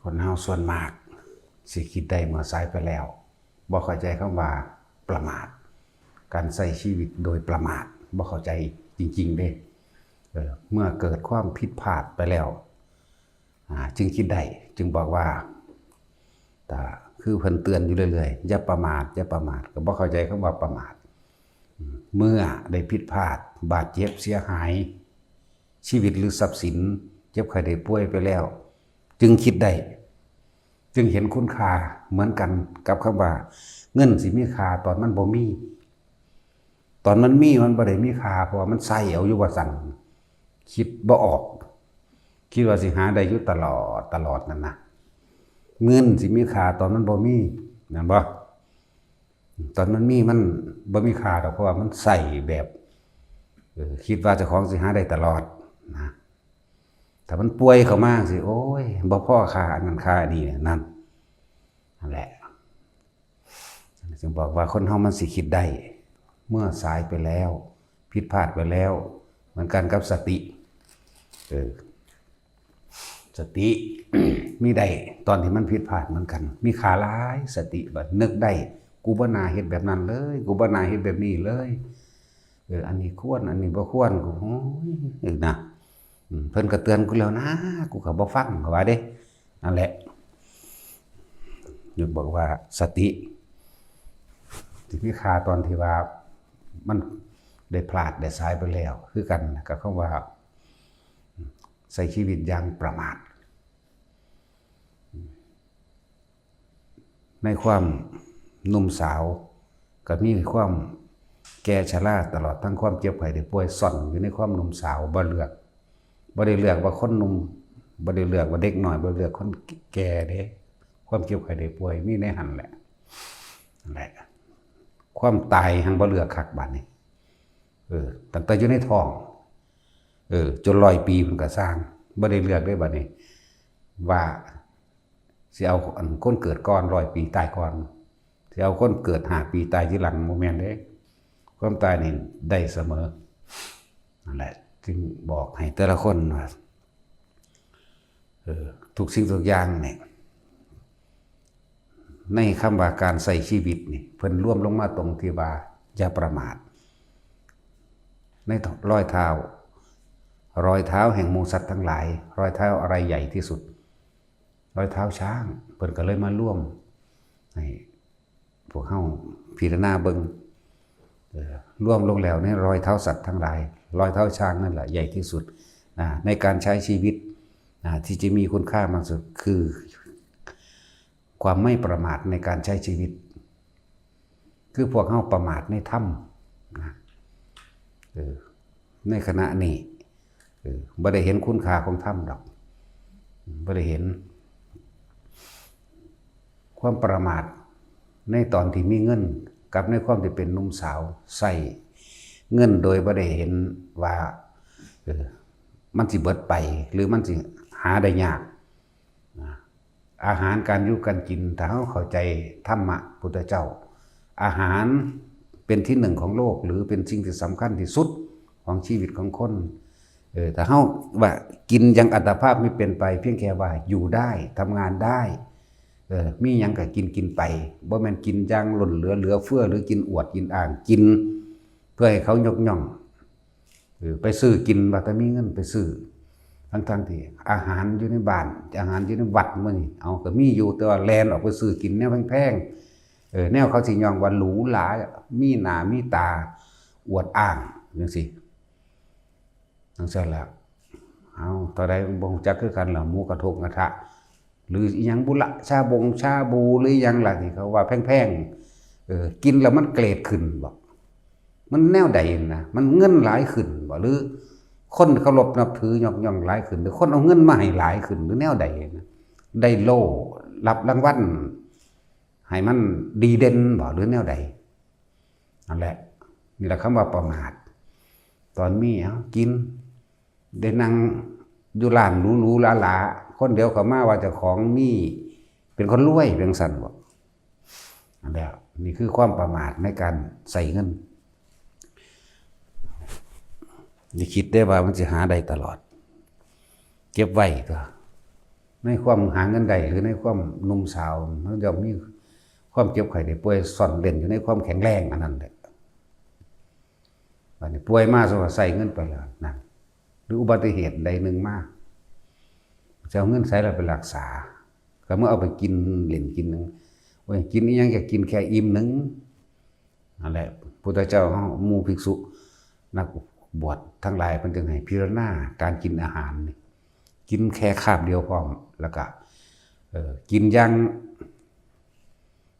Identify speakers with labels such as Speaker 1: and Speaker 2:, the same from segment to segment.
Speaker 1: คนเฮาส่วนมากสิคิดได้เมื่อสายไปแล้วบ่เข้าใจคำว่าประมาทการใช้ชีวิตโดยประมาทบ่เข้าใจจริงๆเด้เมื่อเกิดความผิดพลาดไปแล้วจึงคิดได้จึงบอกว่าแต่คือเพิ่นเตือนอยู่เรื่อยๆอย่าประมาทอย่าประมาทก็บ่เข้าใจคำว่าประมาทเมื่อได้ผิดพลาดบาดเจ็บเสียหายชีวิตหรือทรัพย์สินเจ็บไข้ได้ป่วยไปแล้วจึงคิดได้จึงเห็นคุณค่าเหมือนกันกับคำว่าเงินสิมีค่าตอนมันบ่มีตอนมันมีมันบ่ได้มีค่าเพราะว่ามันใช้เอาอยู่ว่าสั่นคิดบ่ออกคิดว่าสิหาได้อยู่ตลอดนั่นนะเงินสิมีค่าตอนมันบ่มีนั่นบ่ตอนมันมีมันบ่มีค่าดอกเพราะว่ามันใช้แบบคิดว่าเจ้าของสิหาได้ตลอดนะถ้ามันป่วยเข้ามาสิโอ้ยบ่พอค่าอันนั้นค่านี่นั่นแหละจึงบอกว่าคนเฮามันสิคิดได้เมื่อสายไปแล้วผิดพลาดไปแล้วเหมือนกันกับสติสติ มีได้ตอนที่มันผิดพลาดเหมือนกันมีค่าหลายสติบัดนึกได้กูบ่น่าเฮ็ดแบบนั้นเลยกูบ่น่าเฮ็ดแบบนี้เลยอันนี้ควรอันนี้บ่ควรกูโอ้ยนะเพิ่นก็เตือนกูแล้วนะกูก็บ่ฟังว่าเด้นั่นแหละอยู่บอกว่าสติที่มีค่าตอนที่ว่ามันได้พลาดได้สายไปแล้วคือกันกับคำว่าใช้ชีวิตอย่างประมาทในความหนุ่มสาวก็มีความแก่ชราตลอดทั้งความเจ็บไข้ได้ป่วยซ่อนอยู่ในความหนุ่มสาวบ่ได้เลือกว่าคนหนุ่มบ่ได้เลือกว่าเด็กน้อยบ่เลือกคนแก่เด้ความเจ็บไข้ได้ป่วยมีในหันแหละนั่นแหละความตายหังบ่เลือกคักบัดนี้ตั้งแต่อยู่ในท้องจน100 ปีเพิ่นก็สร้างบ่ได้เลือกได้บัดนี้ว่าสิเอาคนเกิดก่อน100 ปีตายก่อนสิเอาคนเกิด5 ปีตายทีหลังบ่แม่นเด้ความตายนี่ได้เสมอนั่นแหละจึงบอกให้แต่ละคนว่าทุกสิ่งทุกอย่างเนี่ยในคำว่าการใส่ชีวิตนี่เพิ่นร่วมลงมาตรงที่ว่าอย่าประมาทในรอยเท้าแห่งหมู่สัตว์ทั้งหลายรอยเท้าอะไรใหญ่ที่สุดรอยเท้าช้างเพิ่นก็เลยมาร่วมให้พวกเฮาพิจารณาเบิ่งร่วมลงแล้วในรอยเท้าสัตว์ทั้งหลายรอยเท้าช้างนั่นแหละใหญ่ที่สุดในการใช้ชีวิตที่จะมีคุณค่ามากสุดคือความไม่ประมาทในการใช้ชีวิตคือพวกเฮาประมาทในถ้ำในขณะนี้บ่ได้เห็นคุณค่าของถ้ำดอกบ่ได้เห็นความประมาทในตอนที่มีเงินกับในความที่เป็นหนุ่มสาวใส่เงินโดยบ่ได้เห็นว่ามันสิเบิดไปหรือมันสิหาได้ยากอาหารการอยู่การกินถ้าเราเข้าใจธรรมะพุทธเจ้าอาหารเป็นที่หนึ่งของโลกหรือเป็นสิ่งที่สำคัญที่สุดของชีวิตของคนแต่เราว่ากินยังอัตภาพไม่เป็นไปเพียงแค่ว่าอยู่ได้ทำงานได้มีหยังก็กินไปบ่แม่นกินอย่างล้นเหลือเฟือหรือกินอวดกินอ้างกินเพื่อให้เขายกย่องไปซื้อกินว่าแต่มีเงินไปซื้อทั้งที่อาหารอยู่ในบ้านอาหารอยู่ในวัดมื้อนี้เอาก็มีอยู่แต่ว่าแลนออกไปซื้อกินแนวแพงๆแนวเขาสิย่องว่าหรูหรามีหน้ามีตาอวดอ้างจังซี่จังซั่นล่ะเอาต่อใดบ่ฮู้จักคือกันล่ะหมูกระทกระทะหรืออีหยังบุละชาบูหรือหยังล่ะที่เขาว่าแพงๆกินแล้วมันเกรดขึ้นบ่มันแนวใดนะมันเงินหลายขึ้นบ่หรือคนเคารพนับถือยกย่องหลายขึ้นหรือคนเอาเงินมาให้หลายขึ้นหรือแนวใดนะได้โล่รับรางวัลให้มันดีเด่นบ่หรือแนวใดนั่นแหละนี่แหละคำว่าประมาทตอนมีกินได้นั่งอยู่ร้านหรูๆหลาๆคนเดียวเขามาว่าเจ้าของมีเป็นคนรวยเป็นสันบ่นั่นแหละนี่คือความประมาทในการใส่เงินอย่าคิดได้ว่ามันจะหาได้ตลอดเก็บไว้ตัวใน ในความหาเงินได้หรือในความหนุ่มสาวมันย่อมมีความเจ็บไข้ได้ป่วยซ่อนเร้นอยู่ในความแข็งแรงอันนั้นแหละบัดนี้ป่วยมาสว่าใส่เงินไปแล้วนั่นหรืออุบัติเหตุใดหนึ่งมาจะเอาเงินใส่แล้วไปรักษาก็เมื่อเอาไปกินเล่นกินนึงโอ้ยกินอีหยังแค่กินแค่อิ่มนึงนั่นแหละพุทธเจ้าเฮาหมู่ภิกษุนักบวชทั้งหลายเพิ่นจึงให้พิจารณาการกินอาหารนี่กินแค่คาบเดียวพร้อมแล้วก็กินอย่าง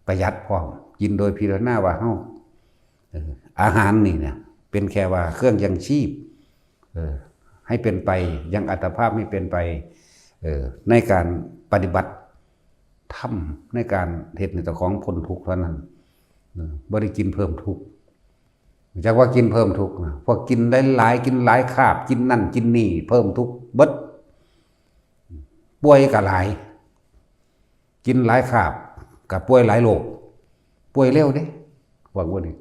Speaker 1: ประหยัดพร้อมกินโดยพิจารณาว่าเฮาอาหารนี่เนี่ยเป็นแค่ว่าเครื่องยังชีพให้เป็นไปยังอัตภาพให้เป็นไปในการปฏิบัติธรรมในการเฮ็ดในเจ้าของพ้นทุกข์เท่านั้นบ่ได้กินเพิ่มทุกข์จากว่ากินเพิ่มทุกข์นะพอกินได้หลายกินหลายคาบกินนั่นกินนี่เพิ่มทุกข์เบิดป่วยก็หลายกินหลายคาบกับป่วยหลายโรคป่วยเร็วเด้หวังว่านี่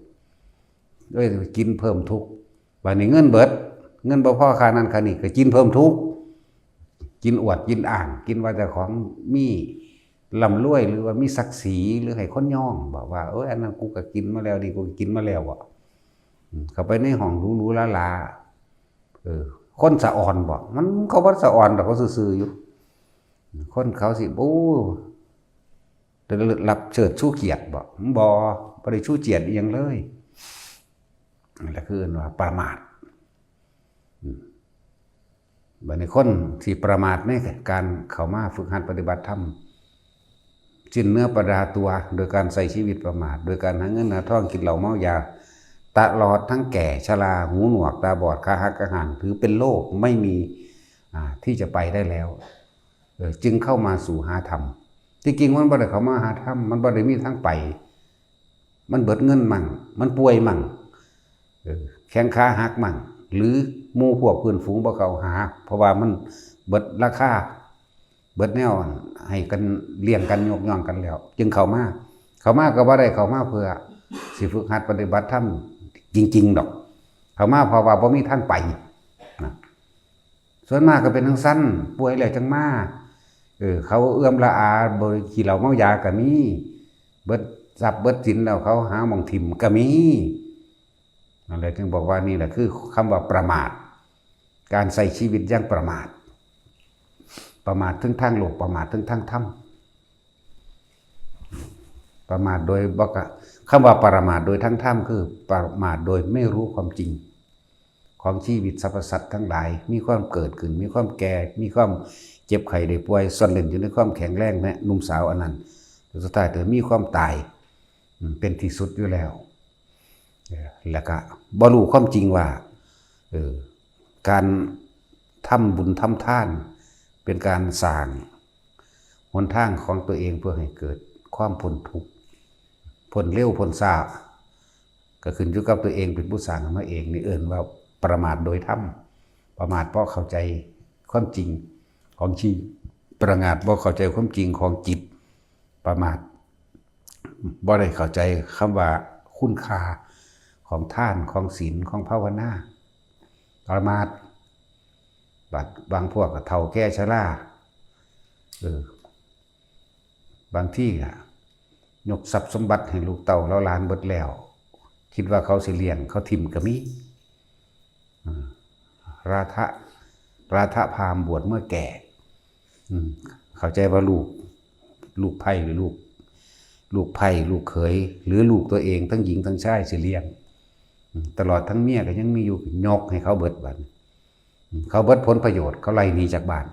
Speaker 1: ด้วยกินเพิ่มทุกข์บัดนี้เงินเบิดเงินบ่พอค่านั้นค่านี้ก็กินเพิ่มทุกข์กินอวดกินอ่างกินว่าเจ้าของมีร่ำรวยหรือว่ามีศักดิ์ศรีหรือให้คนย่องบอกว่าอันนั้นกูก็กินมาแล้วดิกูกินมาแล้วอ่ะเข้าไปในห้องหรูๆหราๆคนสะอ่อนบอกมันเขาบ่สะอ่อนดอกเขาซื่อๆอยู่คนเขาสิโอ้ได้รับเชิดชูเกียรติบอกบ่ได้ชูเกียรติอีหยังเลยนั่นแหละคือว่าประมาทบัดนี้คนที่ประมาทในการเข้ามาฝึกหัดปฏิบัติธรรมสิ้นเนื้อประดาตัวโดยการใส่ชีวิตประมาทโดยการหาเงินหาทองกินเหล้าเมายาตลอดทั้งแก่ชราหูหนวกตาบอดขาหักกระหันถือเป็นโรคไม่มีที่จะไปได้แล้วจึงเข้ามาสู่หาธรรมที่จริงมันบ่ได้เข้ามาหาธรรมมันบ่ได้มีทางไปมันเบิดเงินมั่งมันป่วยมั่งแข้งขาหักมั่งหรือหมู่พวกเพื่อนฝูงบ่เข้าหาเพราะว่ามันเบิดราคาเบิดแนวให้กันเลี้ยงกันยกย่องกันแล้วจึงเข้ามาก็บ่ได้เข้ามาเพื่อสิฝึกหัดปฏิบัติธรรมจริงๆดอกเข้ามาเพราะว่าบ่มีทางไปนะส่วนมากก็เป็นทั้งสั้นป่วยแล้วจังมาเขาเอื้อมละอาบ่ขี้เหล้าเมายาก็มีเบิดทรัพย์เบิดสินแล้วเขาหาหม่องถิ่มก็มีนั่นแหละจึงบอกว่านี่แหละคือคำว่าประมาทการใส่ชีวิตอย่างประมาทถึงทางโลกประมาทถึงทางธรรมประมาทโดยบอกคำว่าประมาทโดยทางธรรมคือประมาทโดยไม่รู้ความจริงของชีวิตสรรพสัตว์ทั้งหลายมีความเกิดขึ้นมีความแก่มีความเจ็บไข้ได้ป่วยซ่อนเร้นอยู่ในความแข็งแรงและหนุ่มสาวอันนั้นสุดท้ายเธอมีความตายเป็นที่สุดอยู่แล้วแล้วก็บ่รู้ความจริงว่าการทำบุญทำทานเป็นการสร้างหนทางของตัวเองเพื่อให้เกิดความพ้นทุกข์พ้นเร็วพ้นช้าก็ขึ้นอยู่กับตัวเองเป็นผู้สร้างมาเองนี่เอิ้นว่าประมาทโดยธรรมประมาทเพราะเข้าใจความจริงของชีวิตประมาทเพราะเข้าใจความจริงของจิตประมาทบ่ได้เข้าใจคำว่าคุณค่าของทานของศีลของภาวนาประมาทบางพวกก็เฒ่าแก่ชราบางที่ยกทรัพย์สมบัติให้ลูกเต่าแล้วหลานเบิดแล้วคิดว่าเขาสิเลี้ยงเขาทิ่มก็มีราทะพราหมณ์บวชเมื่อแก่เข้าใจว่าลูกไผ่หรือลูกไผ่ลูกเขยหรือลูกตัวเองทั้งหญิงทั้งชายสิเลี้ยงตลอดทั้งเมียก็ยังมีอยู่ยกให้เขาเบิดบัดเขาเบิดผลประโยชน์เขาไล่หนีจากบ้าน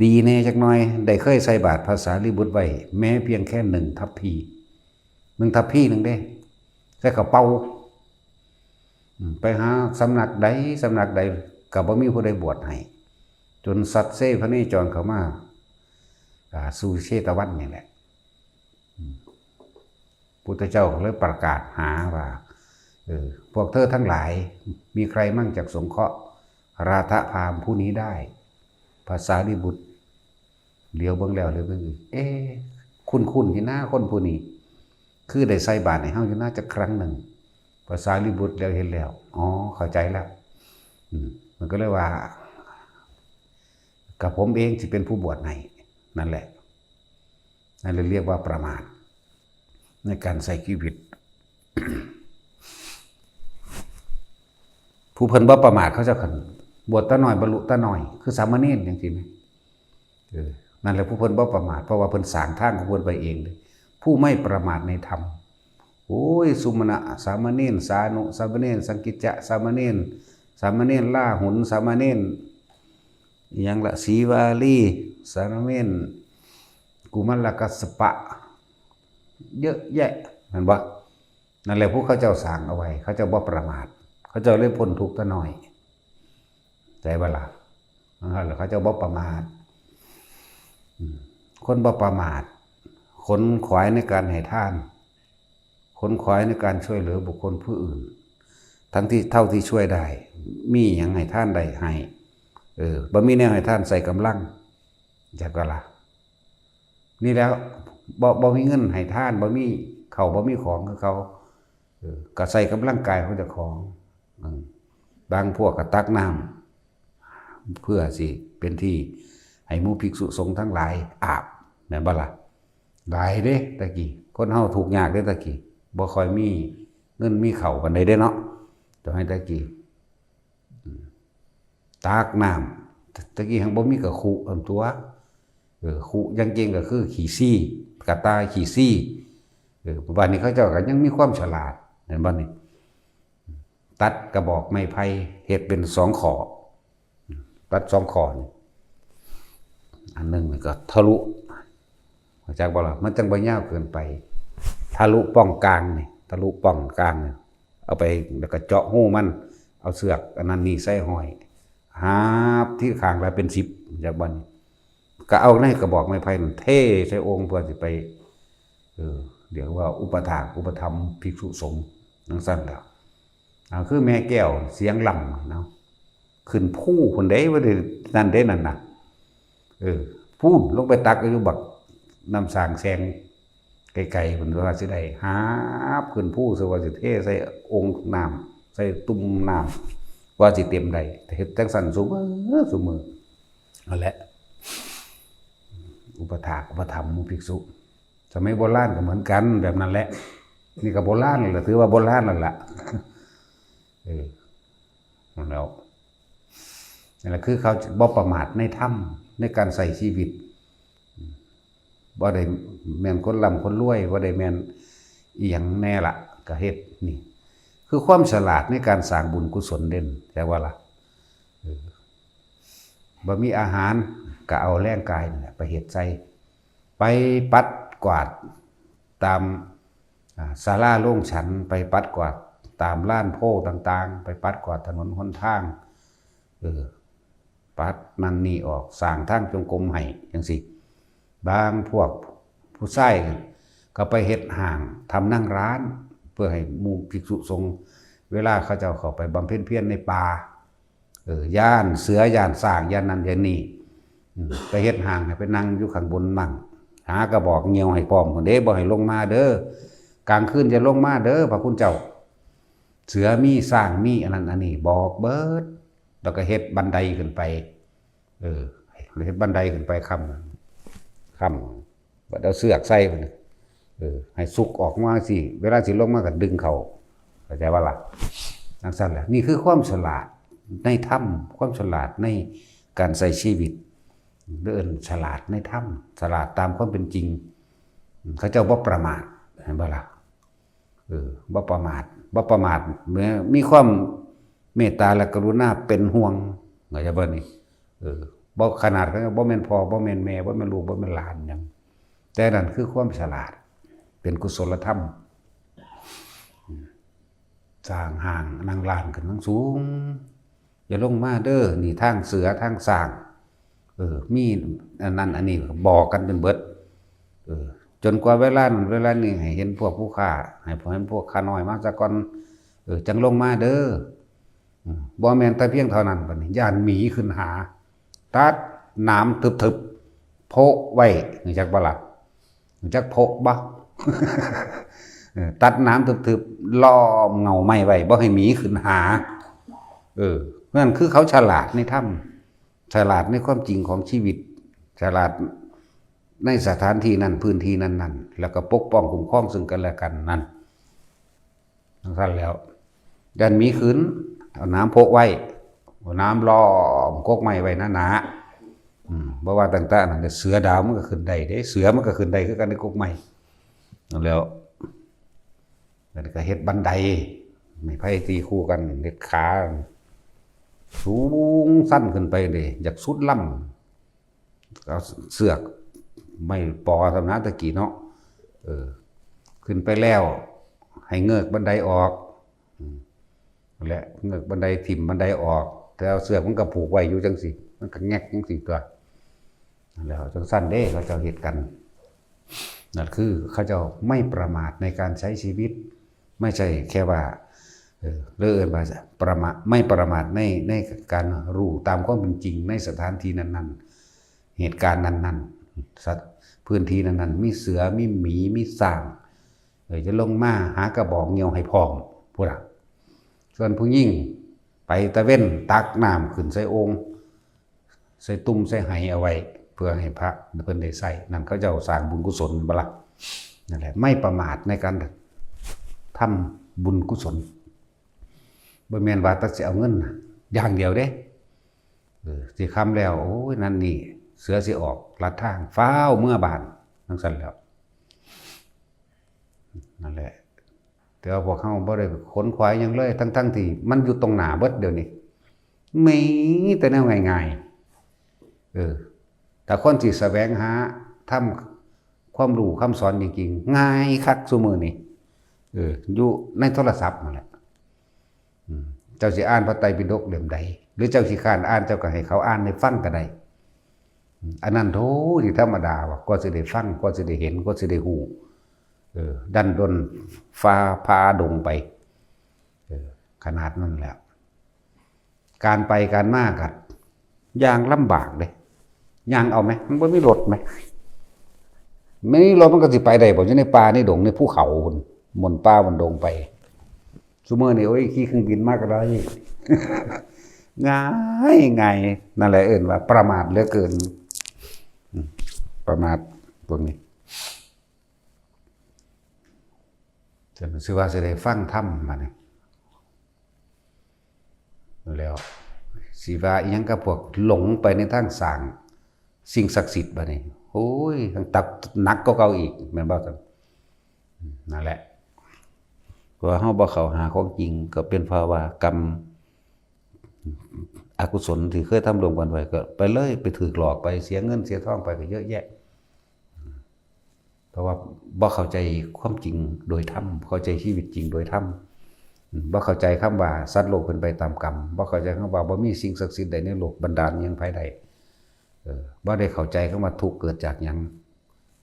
Speaker 1: ดีแน่จักหน่อยได้เคยใส่บาตรภาษาลิบุตรไว้แม้เพียงแค่1 ทัพพี1 ทัพพีนึงเด้ใส่กระเป๋าไปหาสำนักใดก็บ่มีผู้ใดบวชให้จนสัตว์เสพระเนจรเข้ามาสู่เชตวันนี่แหละพุทธเจ้าเลยประกาศหาว่าพวกเธอทั้งหลายมีใครมั่งจากสงเคราะห์ราทะพราหมณ์ผู้นี้ได้ภาษาลิบุตรเลี้ยวเบิ่งแล้วเลยเบิ่งคุ้นที่หน้าคนผู้นี้คือได้ใส่บาตรให้เฮาอยู่น่าจะครั้งหนึ่งภาษาลิบุตรแล้วเห็นแล้วเข้าใจแล้วมันก็เลยว่า กับผมเองที่เป็นผู้บวชให้นั่นแหละนั่นเลยเรียกว่าประมาทในการใช้ชีวิต ผู้เพิ่นบ่ประมาทเขาจะขันบวชตาหน่อยบรรลุตาหน่อยคือสามเณรจังซี่มั้ยนั่นแหละผู้เพิ่นบ่ประมาทเพราะว่าเพิ่นสร้างทางของเพิ่นไปเองเลยผู้ไม่ประมาทในธรรมโอ้ยสุมาณะสามเณรสานุสามเณรสังกิจจะสามเณรสามเณรล่าหุนสามเณรอีหยังละสีวาลีสามเณรกุมารกัสสปะเยอะแยะนั่นบ่นั่นแหละผู้เขาเจ้าสร้างเอาไว้เขาเจ้าบ่ประมาทเขาเจ้าเลยพ้นทุกข์ตะน้อยใจบ่ล่ะเขาเจ้าบ่ประมาทคนบ่ประมาทขนขวายในการให้ทานขนขวายในการช่วยเหลือบุคคลผู้อื่นทั้งที่เท่าที่ช่วยได้มีหยังให้ท่านได้ให้บ่มีแนวให้ท่านใส่กำลังจักว่าล่ะนี่แล้วบ่มีเงินให้ท่านบ่มีข้าวบ่มีของคือเขาก็ใส่กำลังกายของเจ้าของบางพวกก็ตักน้ำเพื่อสิเป็นที่ให้หมู่ภิกษุสงฆ์ทั้งหลายอาบแม่นบ่ล่ะหลายเด้ตะกี้คนเฮาทุกข์ยากเด้ตะกี้บ่ค่อยมีเงินมีข้าวปานใดเด้เนาะแต่ให้ตะกี้ตากน้ำตะกี้หังบ่มีก็ขุตัวขุยังจริงก็คือขี้ซี่กระต่ายขี้ซี่บัดนี้เขาเจ้าก็ยังมีความฉลาดเห็นบ่นี่ตัดกระบอกไม้ไผ่เฮ็ดเป็น2ข้อตัด2ข้อนี่อันนึงมันก็ทะลุเข้าใจบ่ล่ะมันจังบ่ยาวเกินไปทะลุป้องกลางนี่ทะลุป้องกลางนี่เอาไปแล้วก็เจาะหูมันเอาเสือกอันนั้นนี่ใส่ห้อยหาบที่ข้างละเป็น10จากบ่นี่ก็เอาในกระบอกไม้ไผ่นั่นเทใส่องค์เพื่อสิไปเดี๋ยวว่าอุปถากอุปธรรมภิกษุสงฆ์นั่งสั้นแล้วคือแม่แก้วเสียงลำเนาะขึ้นผู้คนใดว่าได้นั่นได้นั่นน่ะพูดลงไปตักอยู่บักน้ำสางแซงไกลๆเพิ่นว่าสิได้หาบขึ้นผู้สว่าสิเทใส่องค์น้ำใส่ตุ่มน้ำว่าสิเต็มได้แต่เฮ็ดจังซั่นซุมื้อนั่นแหละอุปถากอุปธรรมหมู่ภิกษุสมัยโบราณก็เหมือนกันแบบนั้นแหละนี่ก็โบราณนั่นแหละถือว่าโบราณนั่นแหละนั่นแล้วนั่นแหละคือเขาบ่ประมาทในธรรมในการใส่ชีวิตบ่ได้แม่นคนร่ำคนรวยบ่ได้แม่นอีหยังแน่ล่ะก็เฮ็ดนี่คือความฉลาดในการสร้างบุญกุศลเด่นแต่ว่าล่ะบ่มีอาหารก็เอาแรงกายนี่แหละไปเฮ็ดใส่ไปปัดกวาดตามศาลาโล่งฉันไปปัดกวาดตามลานโพต่างๆไปปัดกวาดถนนหนทางปัดนั่นนี่ออกสร้างทางจงกรมให้จังซี่บางพวกผู้ชายก็ไปเฮ็ดห้างทำนั่งร้านเพื่อให้หมู่ภิกษุสงฆ์เวลาเขาเจ้าเข้าไปบำเพ็ญเพียรในป่าย่านเสือย่านสร้างย่านนั้นย่านนี้ไปเฮ็ดห้างให้ไปนั่งอยู่ข้างบนมั่งหากระบอกเงียวให้พร้อมคนเด้บ่ให้ลงมาเด้อกลางคืนจะลงมาเด้อพระคุณเจ้าเสือมีสร้างมีอันนั้นอันนี้บอกเบิดแล้วก็เฮ็ดบันไดขึ้นไปเฮ็ดบันไดขึ้นไปค่ำบัดเอาเสือกใส่พุ่นให้สุกออกมาสิเวลาสิลงมาก็ดึงเข้าเข้าใจว่าล่ะจังซั่นแหละนี่คือความฉลาดในธรรมความฉลาดในการใช้ชีวิตเดินฉลาดในธรรมฉลาดตามความเป็นจริงเขาเจ้าบ่ประมาทเห็นบ่ล่ะบ่ประมาทเมื่อมีความเมตตาและกรุณาเป็นห่วงเข้าใจบ่นี่บ่ขนาดบ่แม่นพ่อบ่แม่นแม่บ่แม่นลูกบ่แม่นหลานหยังแต่นั่นคือความฉลาดเป็นกุศลธรรมสร้างห่างนั่งลานขึ้นทั้งสูงอย่าลงมาเด้อนี่ทางเสือทางสร้างมีอันนั้นอันนี้บอกกันเป็นเบิดจนกว่าเวลานี้ให้เห็นพวกผู้ฆ่าให้เห็นพวกข้าน้อยมาซะก่อนจังลงมาเด้อบ่แม่นแต่เพียงเท่านั้นบัดนี้ย่านหมีขึ้นหาตัดน้ำทึบๆโพกไว้รู้จักบ่ล่ะรู้จักโพกบ่ ตัดน้ำทึบๆล้อมเงาไม้ไว้บ่ให้หมีขึ้นหาเพราะนั้นคือเขาฉลาดในถ้ ฉลาดในความจริงของชีวิตฉลาดในสถานที่นั้นพื้นที่นั้นๆแล้วก็ปกป้องคุ้มครองซึ่งกันและกันนั่นทั้งแล้วยันมีขืนเอาน้ำพกไว้เอาน้ำล้อมกกไม้ไว้หนาๆเพราะว่าต่างๆนั่นเสือดาวมันก็ขึ้นได้เด้เสือมันก็ขึ้นได้คือกันในกกไม้แล้วก็เฮ็ดบันไดไม่ไผ่ตีคู่กันเด็ดขาสูงสั้นขึ้นไปเลยอยากสุดล่ำเอาเสือกไม่ปอทำนะตะกี้เนาะขึ้นไปแล้วให้เงือกบันไดออกและเงือกบันไดถิ่มบันไดออกแต่เอาเสือกมันก็ผูกไว้อยู่จังสิมันก็แงกจังสิตัวแล้วจังสั้นเด้เขาเจ้าเหตุกันนั่นคือเขาเจ้าไม่ประมาทในการใช้ชีวิตไม่ใช่แค่ว่าเลื่อนมาไม่ประมาทในการรู้ตามความเป็นจริงในสถานที่นั้นๆเหตุการณ์นั้นๆพื้นที่นั้นๆมีเสือมีหมีมีสร้างจะลงมาหากระบอกเงียวให้พร้อมพูดส่วนผู้ยิ่งไปตะเว้นตักน้ำขึ้นใส่องค์ใส่ตุ้มใส่ไหเอาไว้เพื่อให้พระเพิ่นได้ใส่นั่นเขาจะสร้างบุญกุศลบละนั่นแหละไม่ประมาทในการทำบุญกุศลบ่แม่นว่าตัดสิเอาเงินอย่างเดียวเด้สิคำแล้วโอ้ยนั่นนี่เสือสิออกลัดทางฟ้าวเมื่อบานทั้งสั่นแล้วนั่นแหละแต่ว่าพวกเขาบ่ได้ขนขวายยังเลยทั้งที่มันอยู่ตรงหน้าเบิดเดี๋ยวนี้มีแต่แนวง่ายๆแต่คนที่แสวงหาทำความรู้คำสอนจริงๆง่ายคักซุมื้อนี้อยู่ในโทรศัพท์นั่นแหละเจ้าสิอ่านพระไตรปิฎกเล่มใดหรือเจ้าสิค้านอ่านเจ้าก็ให้เขาอ่านให้ฟังก็ได้อันนั้นโธ่ที่ธรรมดาว่าก็สิได้ฟังก็สิได้เห็นก็สิได้ฮู้ดันดนฟ้าพาดงไปขนาดนั้นแหละการไปการมากัดย่างลำบากเลยย่างเอาไหมมันบ่มีรถไหมไม่มีรถมันก็สิไปได้บ่อยู่ในป่าในดงในภูเขาบนป่าบนดงไปซุมื้อนี้โอ้ยขี่เครื่องบินมากก็ได้ง่ายนั่นแหละว่าประมาทเหลือเกินประมาทพวกนี้จนสิว่าสิได้ฟังธรรมมานี่แล้วสิว่าอีหยังกับพวกหลงไปในทางสร้างสิ่งศักดิ์สิทธิ์บัดนี้โอ้ยตักหนักก็เก่าอีกแม่นบ่ครับนั่นแหละว่าเฮาบ่เข้าหาของจริงก็เป็นภาวะกรรมอกุศลที่เคยทำรวมกันไว้ก็ไปเลยไปถูกหลอกไปเสียเงินเสียทองไปก็เยอะแยะเพราะว่าบ่เข้าใจความจริงโดยธรรมเข้าใจชีวิตจริงโดยธรรมบ่เข้าใจคำว่าสัตว์โลกเป็นไปตามกรรมบ่เข้าใจคำว่าบ่มีสิ่งศักดิ์สิทธิ์ใดในโลกบันดาลหยังภายใดบ่ได้เข้าใจคำว่าทุกข์เกิดจากหยัง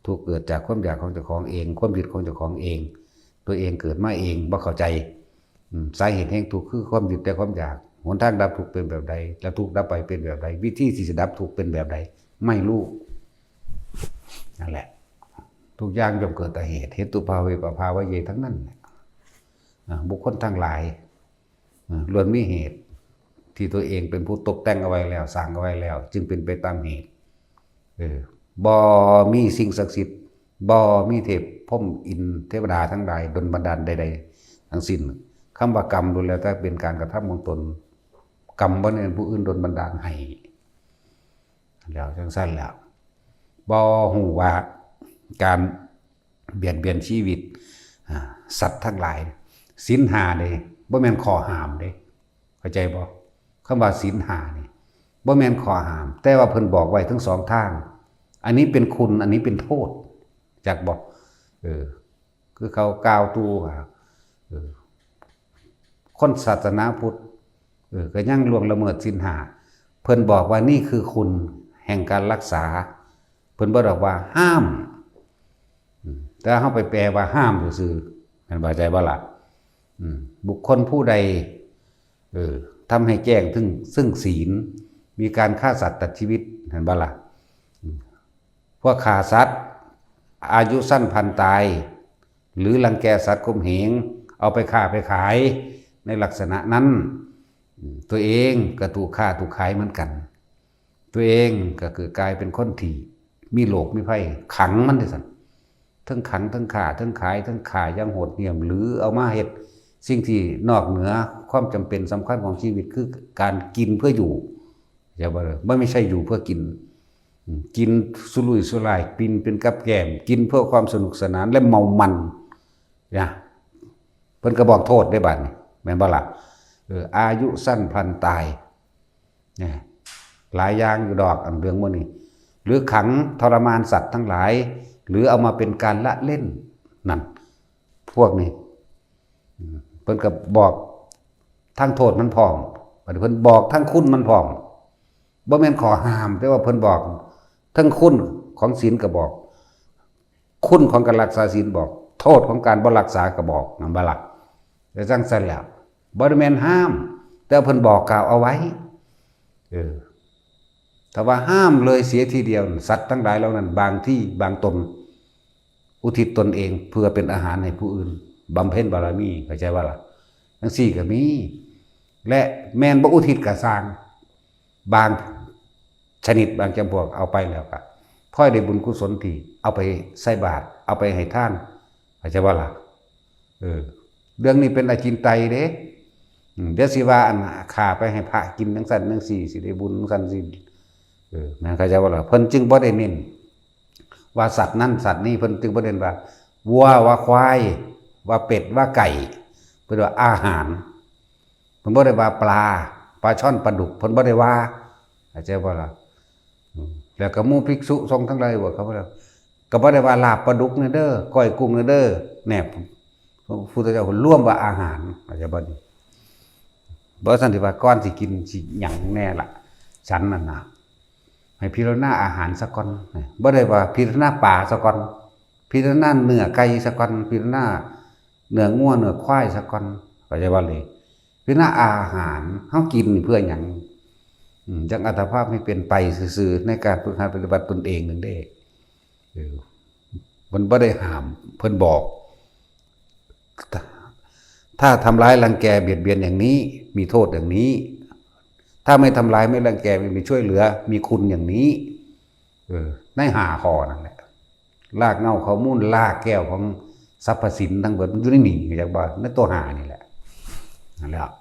Speaker 1: ทุกข์เกิดจากความอยากของเจ้าของเองความยึดของเจ้าของเองตัวเองเกิดมาเองบ่เข้าใจสาเหตุแห่งทุกข์คือความยึดแต่ความอยากหนทางดับทุกข์เป็นแบบใดแล้วทุกข์ดับไปเป็นแบบใดวิธีที่จะดับทุกข์เป็นแบบใดไม่รู้นั่นแหละทุกอย่างย่อมเกิดแต่เหตุเหตุภาเวปภาวะเยทั้งนั้นบุคคลทั้งหลายล้วนมีเหตุที่ตัวเองเป็นผู้ตกแต่งเอาไว้แล้วสร้างเอาไว้แล้วจึงเป็นไปตามเหตุบ่มีสิ่งศักดิ์สิทธิ์บ่มีเทพพรหมอินทร์เทวดาทั้งหลายดลบันดาลใดๆทั้งสิ้นคำว่ากรรมดูแล้วถ้าเป็นการกระทำของตนกรรมบ่แม่นผู้อื่นดลบันดาลให้แล้วจังซั่นแล้วบ่ฮู้ว่าการเบียดเบียนชีวิตสัตว์ทั้งหลายศีล5เด้บ่แม่นข้อห้ามเด้เข้าใจบ่คำว่าศีล5นี่บ่แม่นข้อห้ามแต่ว่าเพิ่นบอกไว้ทั้งสองทางอันนี้เป็นคุณอันนี้เป็นโทษจักบ่คือเขากล่าวตู่ว่าคนศาสนาพุทธก็ยังล่วงละเมิดศีล5เพิ่นบอกว่านี่คือคุณแห่งการรักษาเพิ่นบ่ได้ว่าห้ามแต่เฮาไปแปลว่าห้ามซื่อๆแม่นบ่ใจบ่ล่ะบุคคลผู้ใดทำให้แจ้งซึ่งศีลมีการฆ่าสัตว์ตัดชีวิตเห็นบ่ล่ะพวกฆ่าสัตว์อายุสั้นพันตายหรือรังแกสัตว์ข่มเหงเอาไปฆ่าไปขายในลักษณะนั้นตัวเองก็ถูกฆ่าถูกขายเหมือนกัน ตัวเองก็คือกลายเป็นคนที่มีโลกมีไพ่ขังมันได้สั่นทั้งขังทั้งขาทั้งขายทั้งขายยังโหดเหี้ยมหรือเอามาเฮ็ดสิ่งที่นอกเหนือความจำเป็นสำคัญของชีวิตคือการกินเพื่ออยู่อย่าว่าไม่ใช่อยู่เพื่อกินกินสุรุ่ยสุร่ายกินเป็นกับแกล้มกินเพื่อความสนุกสนานและเมามันนะเพิ่นก็บอกโทษได้บัดนี้แม่นบ่ล่ะอายุสั้นพลันตายเนี่ยหลายอย่างอยู่ดอกอันเรื่องมื้อนี้หรือขังทรมานสัตว์ทั้งหลายหรือเอามาเป็นการละเล่นนั่นพวกนี้เพิ่นก็บอกทั้งโทษมันพร้อมเพิ่นบอกทั้งคุณมันพร้อมบ่แม่นขอห้ามแต่ว่าเพิ่นบอกทั้งคุณของศีลก็บอกคุณของการรักษาศีลบอกโทษของการบ่รักษาก็บอกนั่นบ่ล่ะแต่จังซั่นแล้วบ่ได้แม่นห้ามแต่เพิ่นบอกกล่าวเอาไว้แต่ว่าห้ามเลยเสียทีเดียวสัตว์ทั้งหลายเหล่านั้นบางที่บางตนอุทิศตนเองเพื่อเป็นอาหารให้ผู้อื่นบำเพ็ญบารมีเข้าใจว่าล่ะทั้งสี่ก็มีและแม่นบ่อุทิศก็สร้างบางชนิดบางจำพวกเอาไปแล้วก็พ่อยได้บุญกุศลที่เอาไปใส่บาตรเอาไปให้ท่านเข้าใจว่าล่ะเรื่องนี้เป็นอจินไตยเด้เดี๋ยวสิว่าอันขาไปให้พระกินจังซั่นจังซี่สิได้บุญจังซั่นสิแม่นเข้าใจว่าล่ะเพิ่นจึงบ่ได้เน้นว่าสัตว์นั้นสัตว์นี้เพิ่นจึงบ่เน้นว่าวัวว่าควายว่าเป็ดว่าไก่เพิ่นว่าอาหารเพิ่นบ่ได้ว่าปลาช่อนปลาดุกเพิ่นบ่ได้ว่าเข้าใจบ่ล่ะแล้วก็หมู่ภิกษุสงฆ์ทั้งหลายว่าเขาบ่ได้ก็บ่ได้ว่าลาบปลาดุกเด้อก้อยกุ้งเด้อแนบพระพุทธเจ้าเพิ่นร่วมว่าอาหารเข้าใจบ่นี่บ่ซั่นสิว่าก่อนสิกินสิหยังแน่ล่ะฉันนั่นน่ะให้พิจารณาอาหารซะก่อนบ่ได้ว่าพิจารณาปลาซะก่อนพิจารณาเนื้อไก่ซะก่อนพิจารณาเนื้องัวเนื้อควายซะก่อนเข้าใจบ่เลยพิจารณาอาหารเฮากินเพื่อหยังจังอัตภาพให้เป็นไปซื่อๆในการฝึกหัดปฏิบัติตนเองนึงเด้มันบ่ได้ห้ามเพิ่นบอกถ้าทำร้ายรังแกเบียดเบียนอย่างนี้มีโทษอย่างนี้ถ้าไม่ทำร้ายไม่รังแกไม่มีช่วยเหลือมีคุณอย่างนี้ใน5ข้อนั่นแหละรากเหง้าข้อมูลรากแก้วของสรรพสินทั้งหมดมันอยู่ในนี่จากบ่ในตัว5นี่แหละนั่นแหละ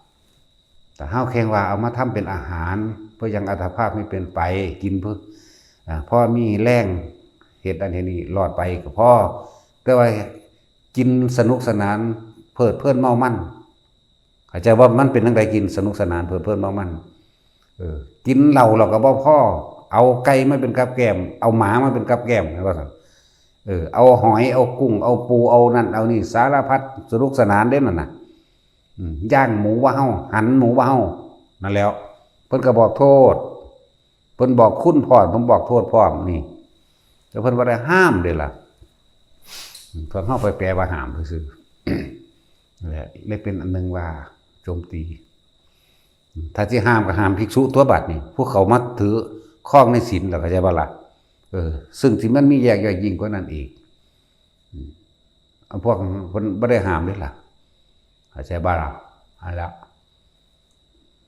Speaker 1: แต่เฮาแค่ว่าเอามาทำเป็นอาหารเพื่อยังอัตภาพไม่เป็นไปกินเพื่อพอมีแรงเหตุอันนี้รอดไปก็พอแต่ว่ากินสนุกสนานเพลิดเพลินเมามันเข้าใจว่ามันเป็นจังไดกินสนุกสนานเพลิดเพลินเมามันกินเหล้าเราก็บ่พอเอาไก่มาเป็นกับแกล้มเอาหมามาเป็นกับแกล้มว่าซั่นเอาหอยเอากุ้งเอาปูเอานั่นเอานี่สารพัดสนุกสนานเด้นั่นน่ะย่างหมูว่าเฮาหั่นหมูว่าเฮานั่นแล้วเพิ่นก็บอกโทษเพิ่นบอกคุณพร้อมผมบอกโทษพร้อมนี่แต่เพิ่นบ่ได้ห้ามเด้ล่ะเพิ่นเฮาไปแปลว่าห้ามซื่อๆแหละเลยเป็นอันนึงว่าโจมตีถ้าสิห้ามก็ห้ามภิกษุตัวบัดนี่พวกเขามาถือข้องในศีลแล้วเข้าใจบ่ล่ะซึ่งที่มันมีแยกย่อยยิ่งกว่านั้นอีกพวกเพิ่นบ่ได้ห้ามเด้ล่ะเข้าใจบ่ล่ะอันแล้ว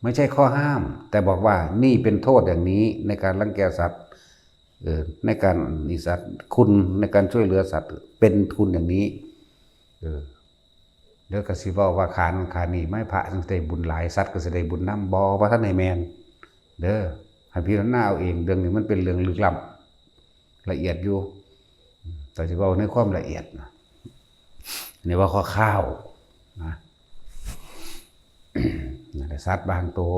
Speaker 1: ไม่ใช่ข้อห้ามแต่บอกว่านี่เป็นโทษอย่างนี้ในการรังแกสัตว์ในการนิสัตคุณในการช่วยเหลือสัตว์เป็นทุนอย่างนี้เดี๋ยวก็สิเว้าว่าขานี่ไม่พระจังได้บุญหลายสัตว์ก็สิได้บุญนำบ่ว่าท่านให้แม่นเด้อให้พิจารณาเอาเองเรื่องนี้มันเป็นเรื่องลึกลับละเอียดอยู่แต่สิเว้าในความละเอียดนะนี่ว่าข้าวนะสัตว์บางตัว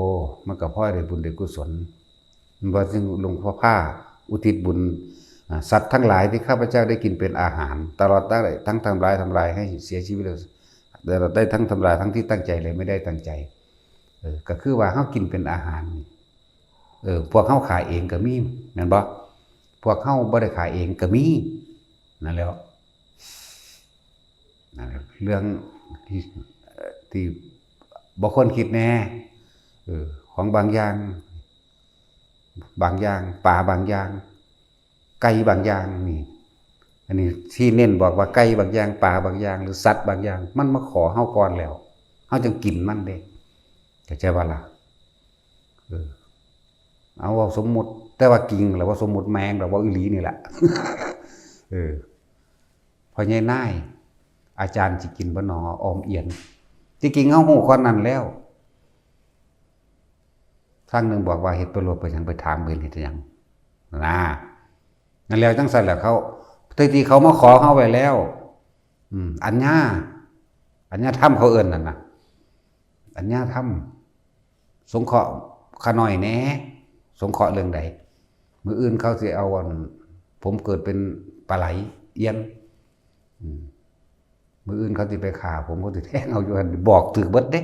Speaker 1: มันก็พอได้บุญได้กุศลมันว่าจึงหลวงพ่อผ้าอุทิศบุญสัตว์ทั้งหลายที่ข้าพเจ้าได้กินเป็นอาหารตลอดทั้งทำลายให้เสียชีวิตเลยเราได้ทั้งทำลายทั้งที่ตั้งใจเลยไม่ได้ตั้งใจก็คือว่าเฮากินเป็นอาหารพวกเฮาขายเองก็มีแม่นบ่พวกเฮาบ่ได้ขายเองก็มีนั่นแล้วนั่นเรื่องที่บ่คนคิดแน่ของบางอย่างปลาบางอย่างไก่บางอย่างนี่อันนี้ที่เน้นบอกว่าไก่บางอย่างปลาบางอย่างหรือสัตว์บางอย่างมันมาขอเฮาก่อนแล้วเฮาจึงกินมันเด้เข้าใจบ่ล่ะเอาสมมุติ แต่ว่ากิ่งหรือว่าสมมุติแมงหรือว่าอีหลีนี่แหละ พอใหญ่นายอาจารย์สิกินบ่หนออมเอียนที่จริงเฮาฮู้ข้อนั้นแล้วครั้งหนึ่งบอกว่าเฮ็ดไปโลดไปหยังไปถามเพิ่นเฮ็ดหยังนะนั่นแล้วจังซั่นแหละเขาที่เขามาขอเฮาไว้แล้วอัญญาธรรมเขาเอิ้นนั่นน่ะอัญญาธรรมสงเคราะห์ขาน้อยแหน่สงเคราะห์เรื่องใดมื้ออื่นเขาสิเอาผมเกิดเป็นปลาไหลเอียนมื้ออื่นเขาสิไปฆ่าผมเขาสิแทงเอาอยู่หั่นบอกถึกเบิดเด้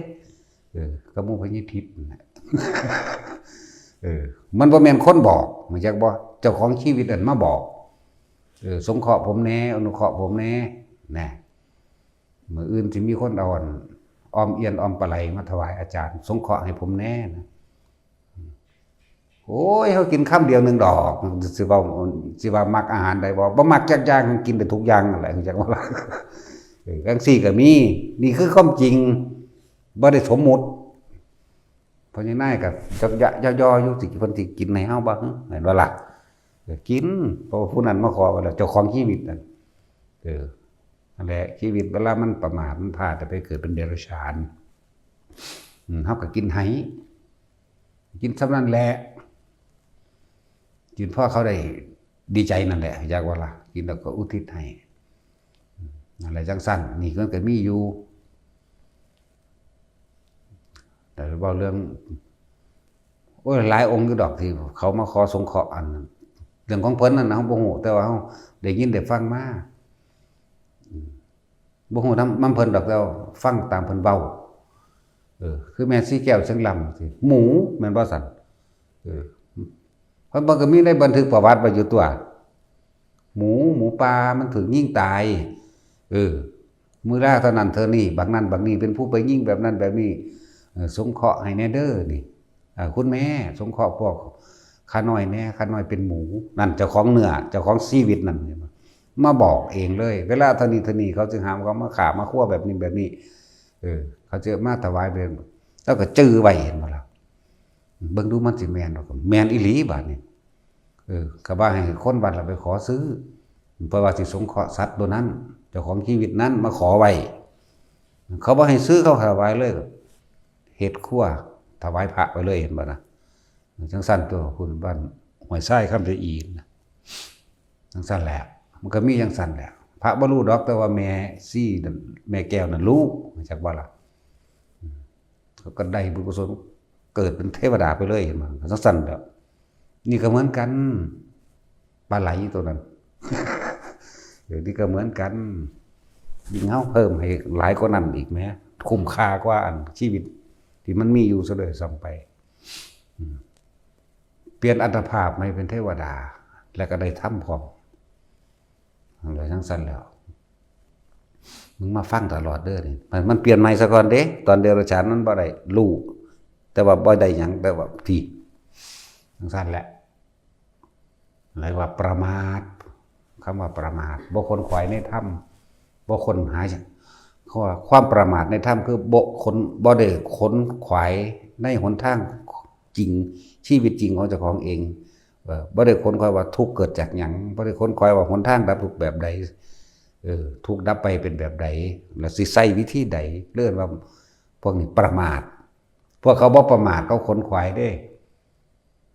Speaker 1: ก็หมู่พญทิพย์นั่นแหละมันบ่แม่นคนบอกรู้จักบ่เจ้าของชีวิตอันมาบอกสงเคราะห์ผมแน่อนุเคราะห์ผมแน่นะมื้ออื่นสิมีคนเอาออมเอียนออมปลาไหลมาถวายอาจารย์สงเคราะห์ให้ผมแน่นะโอ้ยเฮากินคำเดียวนึงดอกสิว่ามักอาหารใดบ่มักจักอย่างกินได้ทุกอย่างนั่นแหละรู้จักบ่ล่ะจังซี่ก็มีนี่คือความจริงบ่ได้สมมุติเพราะฉะนั้นก็จักย่อๆอยู่สิเพิ่นสิกินให้เฮาบ่เห็นบ่ล่ะกินเพราะผู้นั้นมาขอว่าเจ้าของชีวิตนั่นนั่นแหละชีวิตเวลามันประมาทมันพลาดไปเกิดเป็นเดรัจฉานเฮาก็กินให้กินซำนั้นแหละกินเพราะเขาได้ดีใจนั่นแหละอยากว่าล่ะกินแล้วก็อุทิศให้นั่นแหละจังซั่นนี่ก็มีอยู่แต่เว้าเรื่องโอ้ยหลายองค์อยู่ดอกที่เขามาขอสงเคราะห์อันเรื่องของเพิ่นนั่นนะเฮาบ่ฮู้แต่ว่าเฮาได้ยินได้ฟังมาบ่ฮู้นำเพิ่นดอกแต่ฟังตามเพิ่นเว้าคือแม่สีแก้วเชียงลำสิหมูแม่นบ่ซั่นเพราะมันก็มีในบันทึกประวัติไว้อยู่ตัวหมูป่ามันถูกยิงตายมื้อแรกเท่านั้นเท่านี้บางนั้นบางนี้เป็นผู้ไปยิงแบบนั้นแบบนี้สงเคราะห์ให้แน่เด้อนี่คุณแม่สงเคราะห์พวกข้าน้อยแน่ข้าน้อยเป็นหมูนั่นเจ้าของเนื้อเจ้าของชีวิตนั่นมาบอกเองเลยเวลาเท่านี้เขาจึงหามเขามาขามาคั่วแบบนี้เขาจะมาถวายเป็นแล้วก็จื้อไว้เห็นบ่ล่ะเบิ่งดูมันสิแม่นบ่แม่นอีหลีบาดนี้ก็ว่าให้คนบัดละไปขอซื้อเพราะว่าสิสงเคราะห์สัตว์ตัวนั้นเจ้าของชีวิตนั้นมาขอไว้เขาบ่ให้ซื้อเขาถวายเลยเฮ็ดครัวถวายพระไปเลยเห็นบ่นะจังซั่นตัวคุณบ้านห้วยทรายคำจะอีนจังซั่นแหละมันก็มีจังซั่นแหละพระบ่รู้ดอกแต่ว่าแม่ซี่แม่แก้วนั่นรู้จักบ่ล่ะเขาก็ได้บุญกุศลเกิดเป็นเทวดาไปเลยเห็นบ่จังซั่นแล้วนี่ก็เหมือนกันปลาไหลตัวนั้นนี่ก็เหมือนกันยิ่งเฮาเพิ่มให้หลายกว่านั้นอีกแม้คุ้มค่ากว่าอันชีวิตที่มันมีอยู่ซะเลยซ้ำไปเปลี่ยนอัตภาพให้เป็นเทวดาแล้วก็ได้ทำพร้อมอะไรทั้งสั้นแล้วมึงมาฟังตลอดเด้อนี่มันเปลี่ยนใหม่ซะก่อนเด้ตอนเดรัจฉานนั้นบ่ได้รู้แต่ว่าบ่ได้หยังแต่ว่าที่ทั้งสั้นแหละอะไรว่าประมาทคำว่าประมาทบ่คนขวายในถ้ำบ่คนหาเขาว่าความประมาทในถ้ำคือบ่ได้ขนขวายในหนทางจริงชีวิตจริงของเจ้าของเองบ่ได้ค้นคว้าว่าทุกข์เกิดจากหยังบ่ได้ค้นคว้าว่าหนทางดับทุกข์แบบใดทุกข์ดับไปเป็นแบบใดแล้วสิใช้วิธีใดเรื่องว่าพวกนี้ประมาทพวกเขาบ่ประมาทเขาค้นคว้าเด้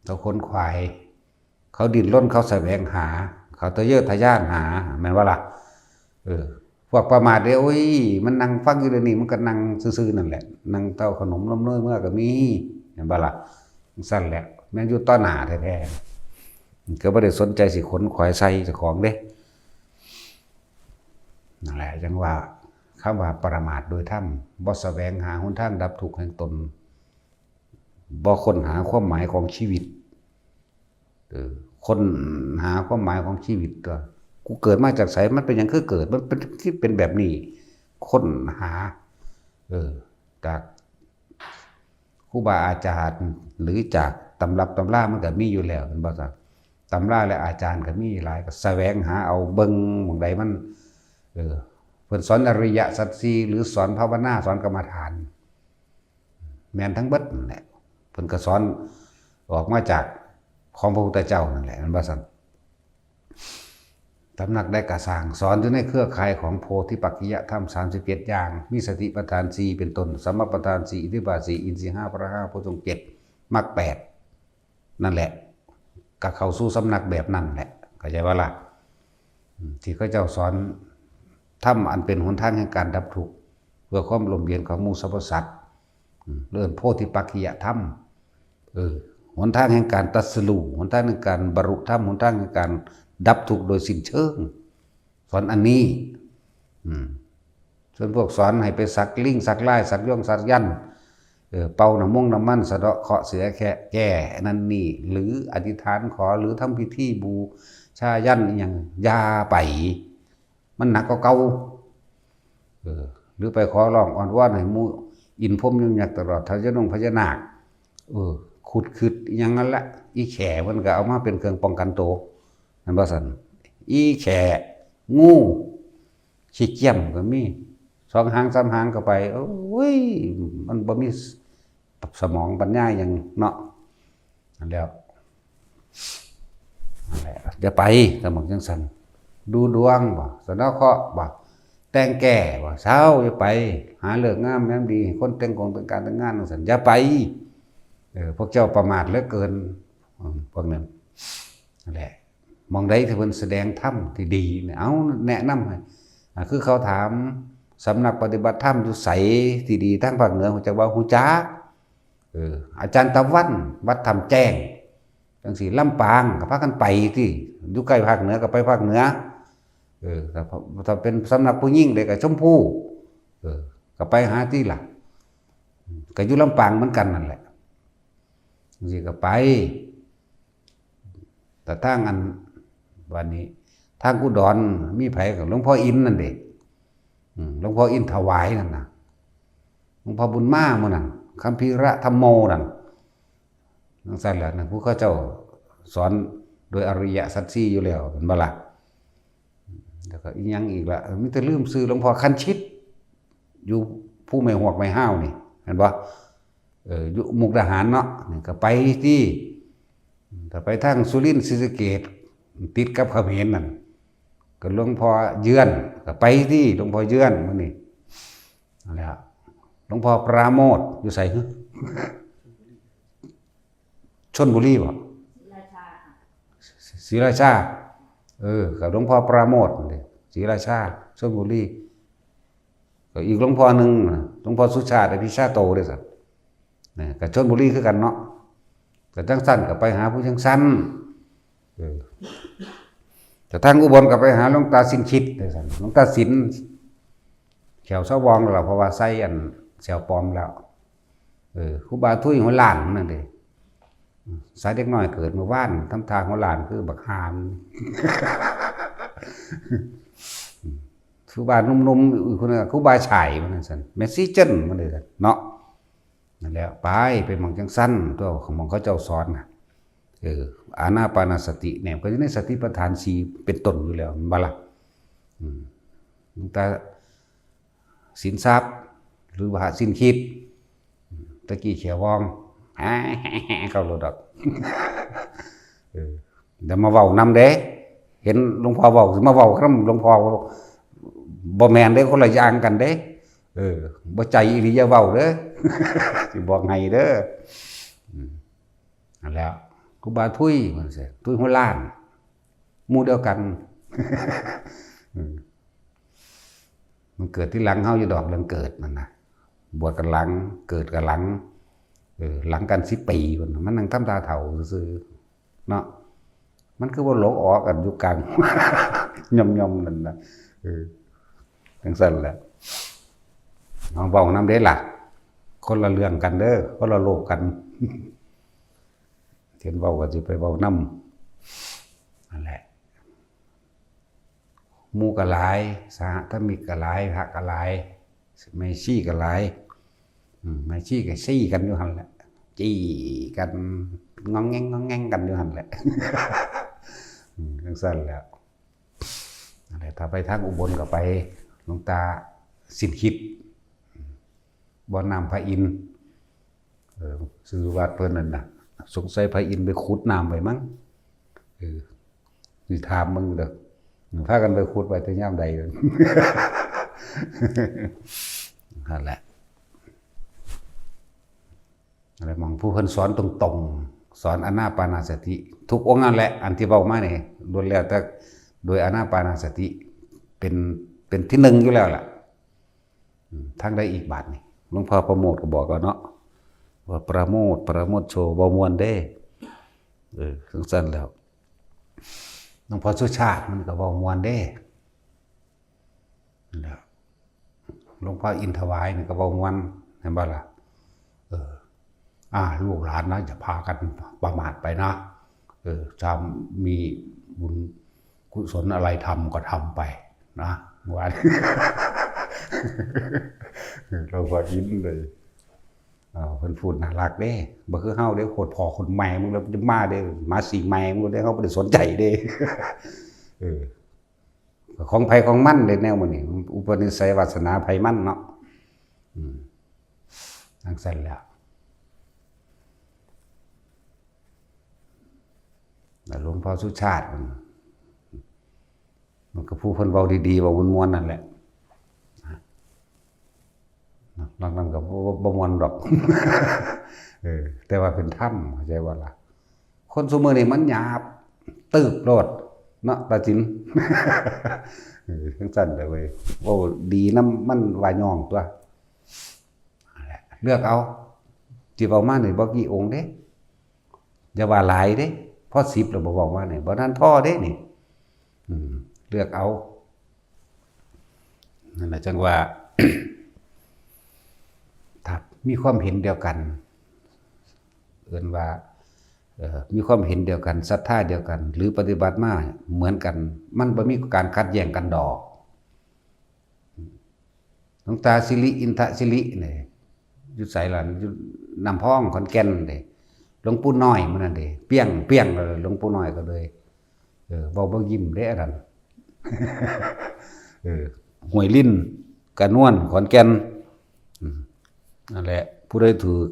Speaker 1: เขาค้นคว้าเขาดิ้นรนเขาแสวงหาเขาทะเยอทะยานหาแม่นว่าล่ะพวกประมาทเด้โอ้ยมันนั่งฟังอยู่เดี๋ยวนี้มันก็นั่งซื่อๆนั่นแหละนั่งเต้าขนมน้ำเนยเมื่อก็มีเห็นบ่ล่ะสั้นแหละแม่นอยู่ต้นหน้าแท้ๆก็บ่ได้สนใจสิขนขวายใส่เจ้าของเด้นั่นแหละจังว่าคำว่าประมาทโดยธรรมบ่แสวงหาหนทางดับทุกข์แห่งตนบ่ค้นหาความหมายของชีวิตค้นหาความหมายของชีวิตตัวกูเกิดมาจากไสมันเป็นหยังคือเกิดมันเป็นที่เป็นแบบนี้ค้นหาจากครูบาอาจารย์หรือจากตำรับตำรามันก็มีอยู่แล้วเป็นบ่ซั่นตำราและอาจารย์ก็มีหลายก็แสวงหาเอาเบิ่งหม่องใดมันเพิ่นสอนอริยสัจสี่หรือสอนภาวนาสอนกรรมฐานแม่นทั้งเบิดนั่นแหละเพิ่นก็สอนออกมาจากค ของพระพุทธเจ้านั่นแหละมันว่าซั่นตำหนักได้กระสร้างสอนอยู่ในเครือข่ายของโพธิปักขิยธรรม37อย่างมีสติปัฏฐาน4เป็นต้นสัมมาปัฏฐาน4อิทธิบาท4อินทรีย์5พละ5โพชฌงค์7มรรค8นั่นแหละก็เข้าสู่สำนักแบบนั้นแหละเข้าใจว่าล่ะที่เขาเจ้าสอนธรรมอันเป็นหนทางแห่งการดับทุกข์เพื่อความลมเย็นของหมู่สรรพสัตว์เรื่องโพธิปักขิยธรรมหนทางแห่งการตรัสรู้หนทางแห่งการบรรลุธรรมหนทางแห่งการดับทุกข์โดยสิ้นเชิงสอนอันนี้ส่วนพวกสอนให้ไปสักลิงสักลายสักย่องสักยันเป่าน้ำมงน้ำมันสะเดาะเคาะเสือแก่นั่นนี่หรืออธิษฐานขอหรือทำพิธีบูชายันอย่างยาไปมันหนักก็เก่าหรือไปขอร้องอ้อนวอนให้มูอินพรหมยุ่งยากตลอดทายนงพญานาคขุดขึ้นอย่างนั้นละอีแขมันก็เอามาเป็นเครื่องป้องกันตัวนั่นว่าสันอีแขงูขี้เกียจก็มี2 หาง 3 หางก็ไปโอ้ยมันบ่มีสมองปัญญาอย่างเนาะนั่นแล้วนั่นแหละเดี๋ยวไปสมองจังสันดูดวงบ่สะเดาะเคราะห์บ่แต่งแก่บ่เช้าอย่าไปหาเลิกงามแม่นดีคนแต่งกงเป็นการแต่งงานจังซั่นอย่าไปพวกเจ้าประมาทเหลือเกินพวกนั้นนั่นแหละมองได้ที่เพิ่นแสดงธรรมที่ดีเนี่ยเอาแนะนำให้คือเขาถามสำนักปฏิบัติธรรมอยู่ไสที่ดีทั้งภาคเหนือฮู้จักว่าฮู้จักอาจารย์ตะวันวัดธรรมแจ้งจังซี่ลำปางก็พากันไปที่อยู่ใกล้ภาคเหนือก็ไปภาคเหนือถ้าเป็นสำนักผู้หญิงเลยก็ชมพู่ก็ไปหาที่ล่ะก็อยู่ลำปางเหมือนกันนั่นแหละจังซี่ก็ไปแต่ทางอันวันนี้ทางอุดรมีไผกับหลวงพ่ออินนั่นเด้หลวงพ่ออินถวายนั่นน่ะหลวงพ่อบุญมาหมู่นั่นคัมภีระธัมโมนั่นจังซั่นแหละนั่นผู้เขาเจ้าสอนโดยอริยสัจ4อยู่แล้วเห็นบ่ล่ะแล้วก็อีหยังอีกล่ะมีแต่ลืมชื่อหลวงพ่อคันชิตอยู่ผู้ไม่หวกไม่ห้าวนี่เห็นบ่อยู่มุกดาหารเนาะนี่ก็ไปที่ถ้าไปทางสุรินทร์ศรีสะเกษติดกับเขมรนั่นก็หลวงพ่อเยือนก็ไปที่หลวงพ่อเยือนมื้อนี้นั่นแหละหลวงพ่อปราโมทอยู่ไสชลบุรีบ่ศรีราชากับหลวงพ่อปราโมทนี่ศรีราชาชลบุรีก็อีกหลวงพ่อนึงหลวงพ่อสุชาติอภิชาโตเด้อซั่นนี่ก็ชลบุรีคือกันเนาะก็จังซั่นก็ไปหาผู้จังซั่นแต่ทางอุบลก็ไปหาหลวงตาสินคิดเด้อซั่นหลวงตาสินแขวเสาวองแล้วเพราะว่าใส่อันแซวปลอมแล้วครูบาทุยหัวล้านนั่นเด้สายเด็กน้อยเกิดเมื่อวานทำทางหัวล้านคือบักหามครูบานุ่มๆอีกคนนึงครูบาฉายมันนั่นซั่นเมสซี่เจนมันเลยเนาะนั่นแล้วไปมองจังซั่นตัวของมองเขาเจ้าสอนน่ะอานาปานสติเนี่ยก็อยู่ในสติปัฏฐาน4เป็นต้นอยู่แล้วบ่ล่ะแต่สินทรัพย์หรือว่าสินคิดตะกี้เขียววองเข้าโลดอกเดี๋ยวมาเว้านำเด้เห็นหลวงพ่อเว้าสิมาเว้านำหลวงพ่อบ่แม่นเด้คนละอย่างกันเด้บ่ใจอีหลีอย่าเว้าเด้อสิบอกให้เด้อนั่นแหละครูบาทุยมันสิทุยหัวล้านหมู่เดียวกันมันเกิดที่หลังเฮาอยู่ดอกเรื่องเกิดมันน่ะบวชกันหลังเกิดกันหลังหลังกัน10 ปีมันนั่งทำตาเฒ่าซื่อเนาะมันคือว่าหลงออกกันอยู่กลางย่อมๆนั่นน่ะจังซั่นแหละเอาเว้านำเด้ล่ะคนละเรื่องกันเด้อคนละโลกกันเห็นเว้าก็สิไปเว้านำนั่นแหละหมู่ก็หลายสหธรรมิกก็หลายพระก็หลายไม่ชี้ก็หลายไม่ชี้ก็ซี้กันอยู่หั่นแหละจี้กันงองแงงกันอยู่หั่นแหละจังซั่นแหละอะไรถ้าไปทางอุบลก็ไปหลวงตาสินคิดบ่อน้ำพระอินทร์ชื่อวัดเพิ่นนั่นน่ะ สงสัยพระอินทร์ไปขุดน้ำไว้มั้งสิถามมึงเด้อพากันไปขุดไว้แต่ยามใดเด้อนั่นแหละอะไรมองผู้เพิ่นสอนตรงๆสอนอานาปานสติทุกองค์นั่นแหละอันที่เว้ามานี่ล้วนแล้วแต่โดยอานาปานสติเป็นที่หนึ่งอยู่แล้วล่ะทางใดอีกบาทนี่หลวงพ่อประโมทก็บอกแล้วเนาะว่าประโมทโชบ่ม่วนเด้สั้นๆแล้วหลวงพ่อสุชาติมันก็บ่ม่วนเด้แล้วหลวงพ่ออินทวายนี่ก็บ่ม่วนเห็นบ่ล่ะลูกหลานนะจะพากันประมาทไปนะจะมีบุญกุศลอะไรทำก็ทำไปนะวันเราก็ยิ้มเลยเพิ่นพูดน่ารักเด้บ่คือเฮาเด้โคตรพ่อคนแม่มึงแล้วจะมาเด้มาสิแม่มึงเด้เฮาบ่ได้สนใจเด้ของไผของมันเด้แนวมื้อนี้อุปนิสัยวาสนาไผมันเนาะจังซั่นแหละหลวงพ่อสุชาติมันก็ผู้เพิ่นเว้าดีๆเว้าม่วนๆนั่นแหละบางนั้นก็บ่ม่วนดอกแต่ว่าเป็นธรรมเข้าใจว่าล่ะคนซุมื้อนี้มันหยาบตึบโลดเนาะตาจินจังซั่นเลยเว้ยโอ้ดีนำมันว่าย่องตัวนั่นแหละเลือกเอาที่เว้ามานี่บ่กี่องค์เด้อย่าว่าหลายเด้พอ10แล้วบ่บอกว่านี่บ่ทันพอเด้นี่เลือกเอานั่นแหละจังว่า ถ้ามีความเห็นเดียวกันเอิ้นว่ามีความเห็นเดียวกันศรัทธาเดียวกันหรือปฏิบัติมาเหมือนกันมันบ่มีการขัดแย้งกันดอกหลวงตาสิริอินทศิรินี่อยู่ไสล่ะอยู่น้ำพองขอนแก่นเด้หลวงปู่น้อยมื้อนั้นเด้เปี้ยงหลวงปู่น้อยก็เลยเว้าบ่ยิ้มเด้อันนั้นห้วยลิ้นกระนวนขอนแก่นนั่นแหละผู้ใดถูก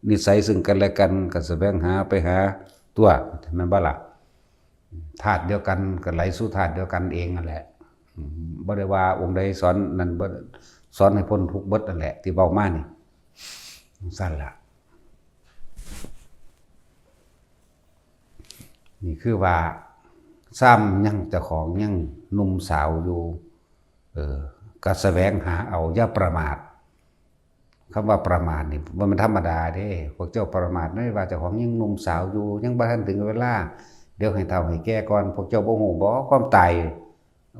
Speaker 1: นิสัยซึ่งกันและกันก็แสวงหาไปหาตัวแม่นบ่ล่ะธาตุเดียวกันก็ไหลสู่ธาตุเดียวกันเองนั่นแหละบ่ได้ว่าองค์ใดสอนนั่นบ่สอนให้พ้นทุกข์เบิดนั่นแหละที่เว้ามานี่สั่นล่ะนี่คือว่าซ้ำยังเจ้าของยังหนุ่มสาวอยู่ก็แสวงหาเอาอย่าประมาทคำว่าประมาทนี่ว่ามันธรรมดาเด้พวกเจ้าประมาทไม่ว่าเจ้าของยังหนุ่มสาวอยู่ยังบ่ทันถึงเวลาเดี๋ยวให้เฒ่าให้แก่ก่อนพวกเจ้าบ่ฮู้บ่ความตาย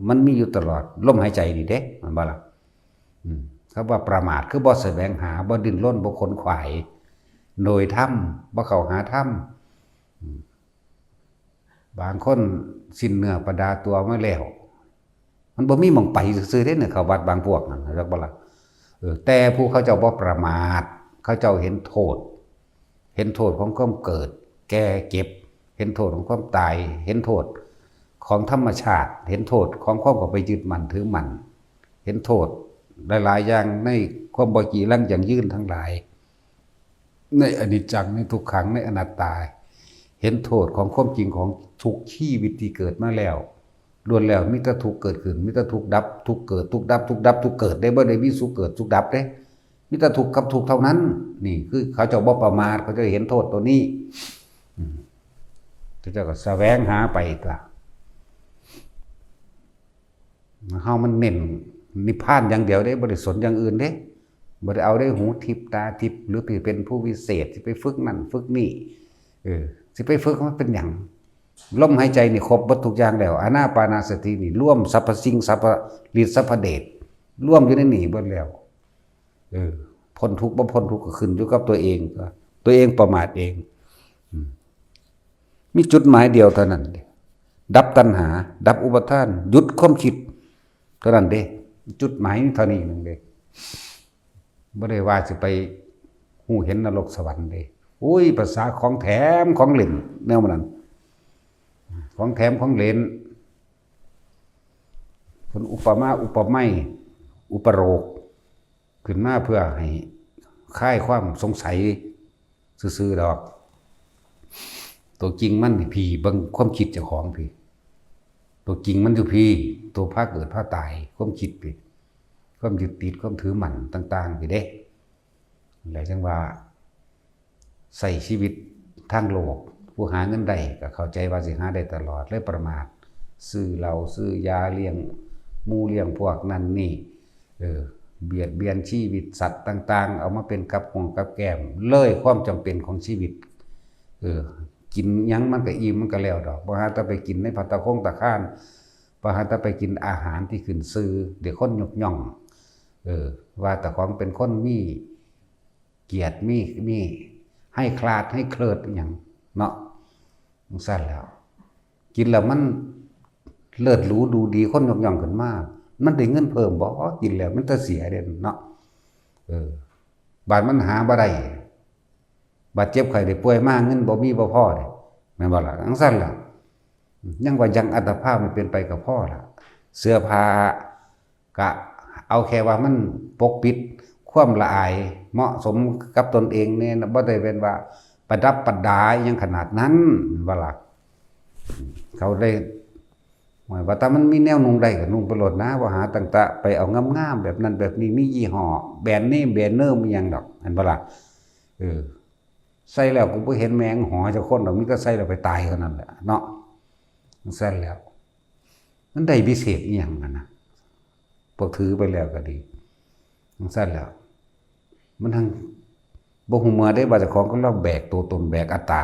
Speaker 1: มันมีอยู่ตลอดลมหายใจนี่เด้มันบ่ล่ะคำว่าประมาทคือบ่แสวงหาบ่ดิ้นรนบ่ขนขวายโดยธรรมบ่เข้าหาธรรมบางคนสิ้นเนื้อประดาตัวมาแล้วมันบ่มีหม่องไปซื่อๆเด้เนี่ยเข้าวัดบางพวกนั่นจักบ่ล่ะแต่ผู้เขาเจ้าบ่ประมาทเขาเจ้าเห็นโทษของความเกิดแก่เก็บเห็นโทษของความตายเห็นโทษของธรรมชาติเห็นโทษของความเข้าไปยึดมั่นถือมั่นเห็นโทษหลายๆอย่างในความบ่กี่ลังอย่างยืนทั้งหลายในอนิจจังในทุกขังในอนัตตาเห็นโทษของความจริงของทุกชีวิตที่เกิดมาแล้วล้วนแล้วมีแต่ทุกข์เกิดขึ้นมีแต่ทุกข์ดับทุกข์เกิดทุกข์ดับทุกข์ดับทุกข์เกิดได้บ่ได้มีสุขเกิดสุขดับเด้มีแต่ทุกข์กับทุกข์เท่านั้นนี่คือเขาจะบ่ประมาทเขาจะเห็นโทษตัวนี้เจ้าก็แสวงหาไปตัวเฮามันเน้นนิพพานอย่างเดียวเด้บ่ได้สนอย่างอื่นเด้บ่ได้เอาได้หูทิพตาทิพหรือเป็นผู้วิเศษสิไปฝึกนั่นฝึกนี่สิไปฝึกมันเป็นหยังลมหายใจนี่ครบหมดทุกอย่างแล้วอานาปานสตินี่ร่วมสรรพสิ่งสรรพฤทธิ์สรรพเดชร่วมอยู่ในนี่เบิดแล้วพ้นทุกข์บ่พ้นทุกข์ก็ขึ้นอยู่กับตัวเองประมาทเองมีจุดหมายเดียวเท่านั้นดับตัณหาดับอุปทานหยุดความคิดเท่านั้นเด้จุดหมายเท่านี้นึงเด้บ่ได้ว่าสิไปฮู้เห็นนรกสวรรค์เด้อุ้ยภาษาของแถมของเล่นแนวนั้นของแถมของเล่นคนอุปมาอุปไมยอุปโรกขึ้นมาเพื่อให้คลายความสงสัยซื่อๆดอก ตัวจริงมันนี่พี่เบิ่งความคิดเจ้าของพี่ตัวจริงมันอยู่พี่ตัวพาเกิดพาตายความคิดพี่ความยึดติดความถือมั่นต่างๆพี่เด้แล้วจังว่าใส่ชีวิตทางโลกผู้หาเงินได้ก็เข้าใจว่าสิหาได้ตลอดเลยประมาทซื้อเหล้าซื้อยาเลี้ยงหมู่เลี้ยงพวกนั้นนี่เบียดเบียนชีวิตสัตว์ต่างๆเอามาเป็นกับของกับแก้มเลยความจำเป็นของชีวิตกินหยังมันก็อิ่มมันก็แล้วดอกบ่หาแต่ไปกินในภัตตาคงตะข้านบ่หาแต่ไปกินอาหารที่ขึ้นชื่อเดี๋ยวคนยกย่องว่าแต่ของเป็นคนมีเกียรติมีให้คลาดให้เคลิดอย่างเนาะมันสั้นแล้วกินแล้วมันเลิศหรูดูดีคนยกย่องขึ้นมากมันได้เงินเพิ่มบ่กินแล้วมันจะเสียเด่นเนาะบาดมันหาบ่ได้บาดเจ็บไข้ได้ป่วยมากเงินบ่มีบ่พอเด้แม่นบ่ล่ะจังซั่นล่ะยังว่ายังอัตภาพมันเป็นไปกับพ่อล่ะเสื้อผ้ากะเอาแค่ว่ามันปกปิดความละอายเหมาะสมกับตนเองเนี่ยบ่ได้เป็นว่าประดับประดายังขนาดนั้นว่าล่ะเขาได้ว่าแต่มันมีแนวนุ่งได้ก็นุ่งไปโลดนะว่าหาต่างๆไปเอางามๆแบบนั้นแบบนี้มียี่ห้อแบรนด์เนมแบรนด์เนอร์มีหยังดอกอันบ่ล่ะใส่แล้วกูบ่เห็นแมงหอเจ้าคนดอกมีก็ใส่แล้วไปตายเท่านั้นแหละเนาะมันใส่แล้วมันได้พิเศษอีหยังกันนะพวกถือไปแล้วก็ดีมันใส่แล้วมันทั้งบ่ฮู้มาได้ว่าเจ้าของก็เราแบกตัวตนแบกอัตตา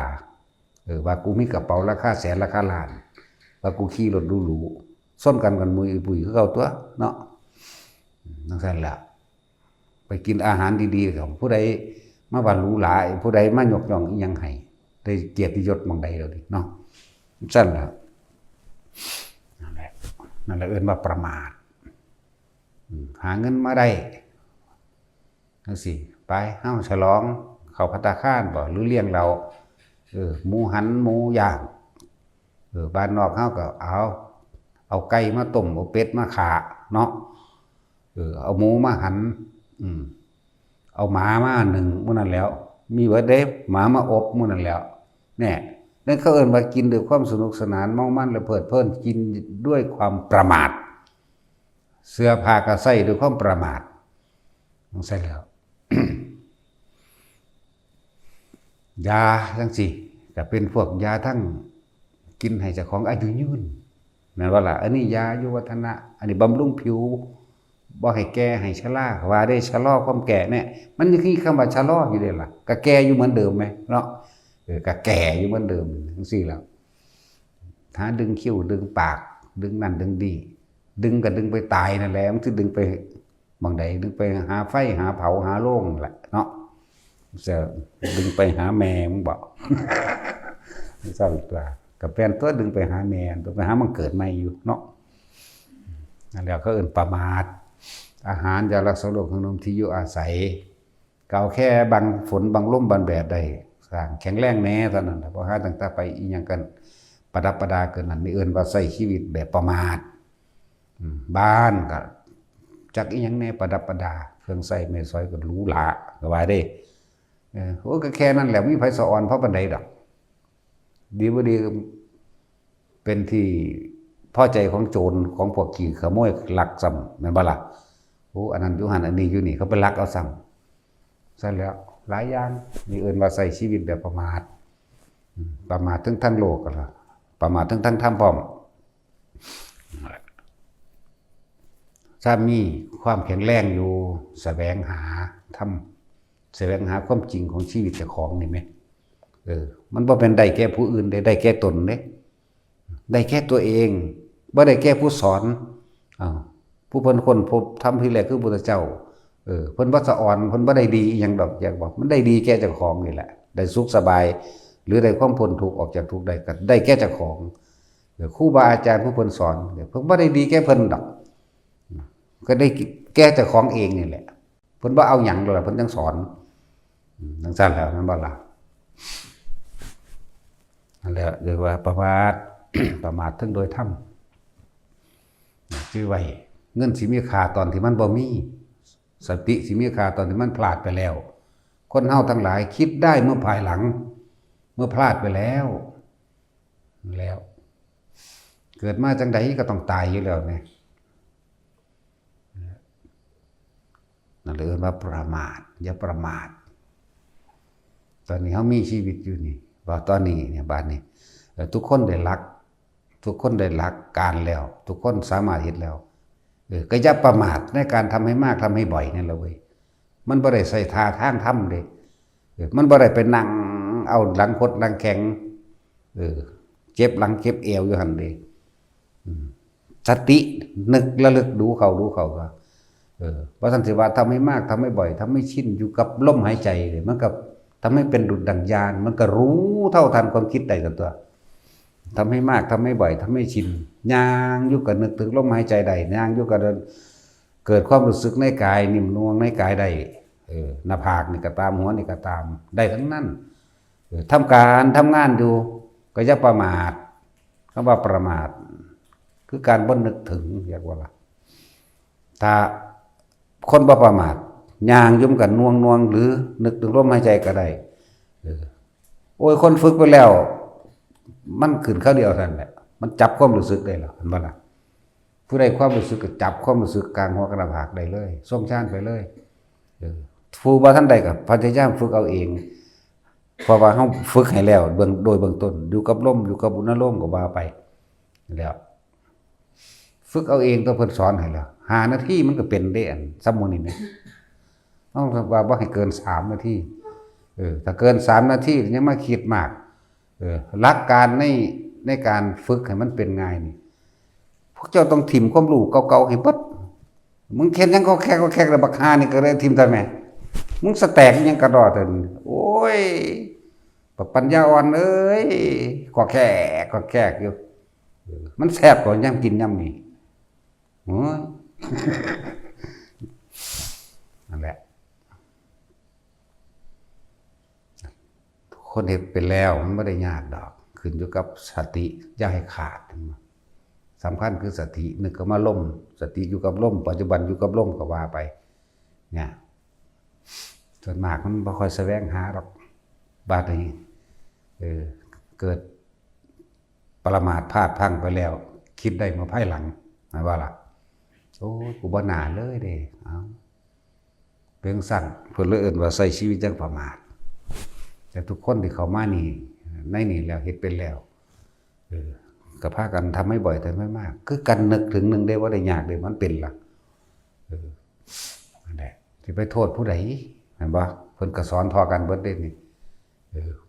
Speaker 1: ว่ากูมีกระเป๋าราคาแสนราคาล้านว่ากูขี่รถหรูๆซ่อนกันมุยปุยคือเขาตัวเนาะนั่นซั่นแหละไปกินอาหารดีๆของผู้ใดมาว่าหรูหราผู้ใดมายกย่องอีหยังให้ได้เกียรติยศหม่องใดแล้วดิเนาะซั่นแหละนั่นแหละเอิ้นว่าประมาทหาเงินมาได้จังซี่ไปเฮาฉลองเข้าภัตตาคารบ่หรือเลี้ยงเราหมูหันหมูย่างบ้านนอกเฮาก็เอาไก่มาต้มเอาเป็ดมาขาเนาะเอาหมูมาหันเอาหมามาหนึ่งมื้อนั้นแล้วมีเบิดเด้หมามาอบมื้อนั้นแล้วแน่นั่นเขาเอิ้นว่ากินด้วยความสนุกสนานเมามันและเพลิดเพลินกินด้วยความประมาทเสื้อผ้าก็ใส่ด้วยความประมาทต้องใส่แล้ว ยาจังซี่ก็เป็นพวกยาทั้งกินให้เจ้าของอายุยืนนั่นว่าล่ะอันนี้ยาอายุวัฒนะอันนี้บำรุงผิวบ่ให้แก่ให้ชราว่าได้ชะลอความแก่เนี่ยมันคือคำว่าชะลออยู่เด้ล่ะก็แก่อยู่เหมือนเดิมไหมเนาะก็แก่อยู่เหมือนเดิมจังซี่แล้วถ้าดึงคิ้วดึงปากดึงนั่นดึงดีดึงก็ดึงไปตายนั่นแหละมันสิดึงไปบางใดดึงไปหาไฟหาเผาหาโล่งแหละเนาะจะดึงไปหาแม่มึงบอกไม่ทราบอีกว่ากับแฟนตัวดึงไปหาแม่ตัวไปหามันเกิดใหม่อยู่เนาะนั่นแหละก็เอิ้นประมาทอาหารยารักษาโรคขนมที่อยู่อาศัยเก่าแค่บังฝนบังลมบังแดดได้สร้างแข็งแรงแน่เท่านั้นเพราะหาต่างๆไปอีหยังกันประดับประดาเกินนั้นนี่เอิ้นว่าใช้ชีวิตแบบประมาทบ้านก็จักอีหยังแน่ประดับประดาเครื่องใช้แม่ซอยก็หรูหราก็ว่าได้โอ้ก็แค่นั้นแหละมีไผสะออนเพราะปานใดดอกดีบ่ดีเป็นที่พอใจของโจรของพวกขี้ขโมยลักซ้ำแม่นบ่ล่ะโอ้อันนั้นอยู่หั่นอันนี้อยู่นี่เขาไปลักเอาซ้ำซั่นแล้วหลายอย่างนี่เอิ้นว่าใช้ชีวิตแบบประมาทประมาททั้งทั้งโลกก็ล่ะประมาททั้งธรรมพร้อมถ้ามีความแข็งแรงอยู่แสวงหาธรรมแสวงหาความจริงของชีวิตเจ้าของนี่ไหมมันบ่เป็นได้แก่ผู้อื่นได้แก่ตนเด้ได้แค่ตัวเองบ่ได้แก่ผู้สอนผู้เพิ่นคนพบธรรมที่แรกคือพระพุทธเจ้าเพิ่นบ่สะอ่อนเพิ่นบ่ได้ดีอีหยังดอกอยากบอกมันได้ดีแก่เจ้าของนี่แหละได้สุขสบายหรือได้ความพ้นทุกข์ออกจากทุกข์ได้ก็ได้แก่เจ้าของครูบาอาจารย์ผู้เพิ่นสอนเพิ่นบ่ได้ดีแก่เพิ่นดอกก็ได้แก่เจ้าของเองนี่แหละเพิ่นบ่เอาหยังดอกเพิ่นจังสอนจังซั่นแล้วแม่นบ่ล่ะนั่นแหละเรียกว่าประมาท ประมาททั้งโดยธรรมชื่อไว้เงินสิมีค่าตอนที่มันบ่มีสติสิมีค่าตอนที่มันพลาดไปแล้วคนเฮาทั้งหลายคิดได้เมื่อภายหลังเมื่อพลาดไปแล้ว แล้วเกิดมาจังใดก็ต้องตายอยู่แล้วเนี่ยนั่นเลยว่าประมาทอย่าประมาทตอนนี้เขามีชีวิตอยู่นี่ว่าตอนนี้เนี่ยบ้านนี้ทุกคนได้รักทุกคนได้รักการแล้ว ทุกคนสามารถเห็นแล้วก็อย่าประมาทในการทำให้มากทำให้บ่อยนี่แหละเว้ยมันบ่ได้ใส่ท่าทางทำเลยมันบ่ได้ไปนั่งเอาหลังคดหลังแข็งเจ็บหลังเจ็บเอวอยู่หันเดสตินึกระลึกดูเขาก็เพราะท่านสิว่าทำให้มากทำให้บ่อยทำให้ชินอยู่กับลมหายใจเลยมันกับทำให้เป็นดุจดั่งญาณมันก็รู้เท่าทันความคิดได้ตัวทำให้มากทำให้บ่อยทำให้ชินย่างอยู่กับนึกถึงลมหายใจได้ย่างอยู่กับเกิดความรู้สึกในกายนิ่มนวลในกายได้หน้าผากนี่ก็ตามหัวนี่ก็ตามได้ทั้งนั้นทำการทำงานอยู่ก็อย่าประมาทคำว่าประมาทคือการบ่นึกถึงเรียกว่าล่ะถ้าคนบ่ประมาทย่างยุ่มกันน่วงหรือนึกถึงลมหายใจก็ได้โอ้ยคนฝึกไปแล้วมันขึ้นข้าวเดียวท่านแหละมันจับความรู้สึกได้แล้วเห็นบ่ล่ะผู้ใดความรู้สึกก็จับความรู้สึกกลางหัวกระผากได้เลยส่งชานไปเลยผู้บ่ท่านใดก็พยายามฝึกเอาเองเพราะว่าเฮาฝึกให้แล้วโดยเบื้องต้นอยู่กับลมอยู่กับบุญอารมณ์ก็ว่าไปแล้วฝึกเอาเองต้องเพิ่นสอนให้แล้ว5 นาทีมันก็เป็นได้อันสมมุตินี่แหมต้องว่าบ่ให้เกิน3 นาทีถ้าเกิน3 นาทียังมาคิดมากหลักการในการฝึกให้มันเป็นง่ายนี่พวกเจ้าต้องถิ่มความรู้เก่าๆให้เบิดมึงเข็นยังก็แค่แล้วบักหานี่ก็เลยถิ่มทำไมมึงสแตกยังกระดอเถินโอ้ยปัญญาอ่อนเอ้ยก็แค่อยู่มันแซ่บกว่าย่ำกินย่ำนี่โอ้ยนั่นแหละคนเห็นเป็นแล้วมันไม่ได้ยากดอกขึ้นอยู่กับสติอย่าให้ขาดสำคัญคือสตินึกก็มาล่มสติอยู่กับล่มปัจจุบันอยู่กับล่มก็ว่าไปเนี่ยส่วนมากมันไม่ค่อยแสวงหาหรอกบาดนี้เกิดประมาทพลาดพลั้งไปแล้วคิดได้มาภายหลังหมายว่าล่ะโอ้กูบ่น่าเลยเด้เอาเพียงสั่นเพิ่นเลยเอิ้นว่าใช้ชีวิตจังประมาทแต่ทุกคนที่เข้ามานี่ในนี่แล้วเฮ็ดเป็นแล้วก็พากันทำให้บ่อยแต่ไม่มากคือกันนึกถึงนึงได้ว่าได้ยากได้มันเป็นล่ะนั่นแหละสิไปโทษผู้ใดเห็นบ่เพิ่นก็สอนทอกันเบิดเด้นี่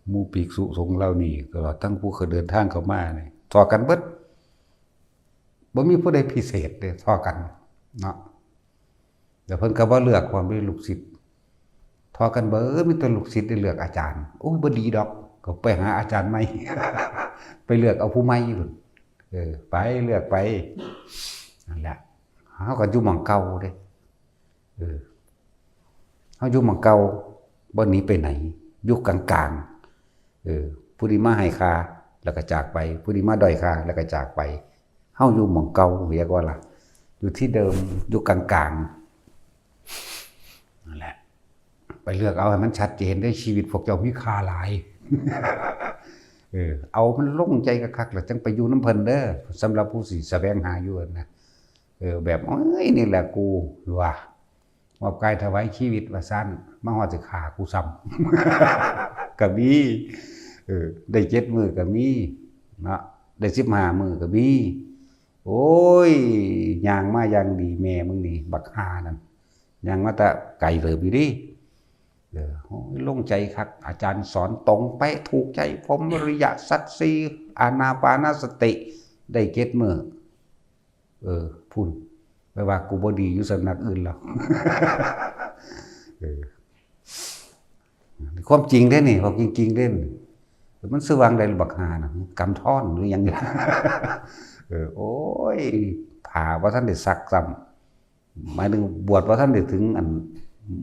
Speaker 1: หมู่ปีกสุสงเรานี่ตลอดทั้งผู้เคยเดินทางเข้ามานี่ทอกันเบิดบ่มีผู้ใดพิเศษเด้ทอกันเนาะแต่เพิ่นก็บ่เลือกความเป็นลูกศิษย์ทอกันเบิดมีแต่ลูกศิษย์ได้เลือกอาจารย์โอ้ยบ่ดีดอกก็ไปหาอาจารย์ใหม่ ไปเลือกเอาผู้ใหม่พุ่นไปเลือกไปนั่นแหละเฮาก็อยู่หม้องเก่าเด้เฮาอยู่หม้องเก่าบ่หนีไปไหนอยู่กลางๆผู้ที่มาให้ค่าแล้วก็จากไปผู้ที่มาด้อยค่าแล้วก็จากไปเฮาอยู่หม้องเก่าเรียกว่าล่ะอยู่ที่เดิมอยู่กลางๆนั่นแหละไปเลือกเอาให้มันชัดเจนได้ชีวิตพวกเจ้ามีค่าหลาย เอามันลงใจคักๆแล้วจังไปอยู่น้ำเพิ่นเด้อสำหรับผู้สิแสวงหาอยู่นะแบบโอ้ยนี่แหละกูว่ามอบกายถวายชีวิตว่าซั่นมาฮอดสิฆ่ากูซ้ำ ก็มีได้7 มื้อก็มีเนาะได้15 มื้อก็มีโอ้ยย่างมาอย่างดีแม่มึงนี่บักหานั่นย่างมาแต่ไกลเติบอยู่ดิลงใจคักอาจารย์สอนตรงเป๊ะถูกใจผมอริยสัจสี่อานาปานสติได้7 มื้อพุ่นไปว่ากูบ่ดีอยู่สำนักอื่นแล้ว ความจริงเด้นี่ความจริงๆเด้นมันสว่างได้บักหานะกำท่อนหรือยังไง โอ้ยผ่าว่าท่านได้ซักซ้ำหมายถึงบวชว่าท่านได้ถึงอัน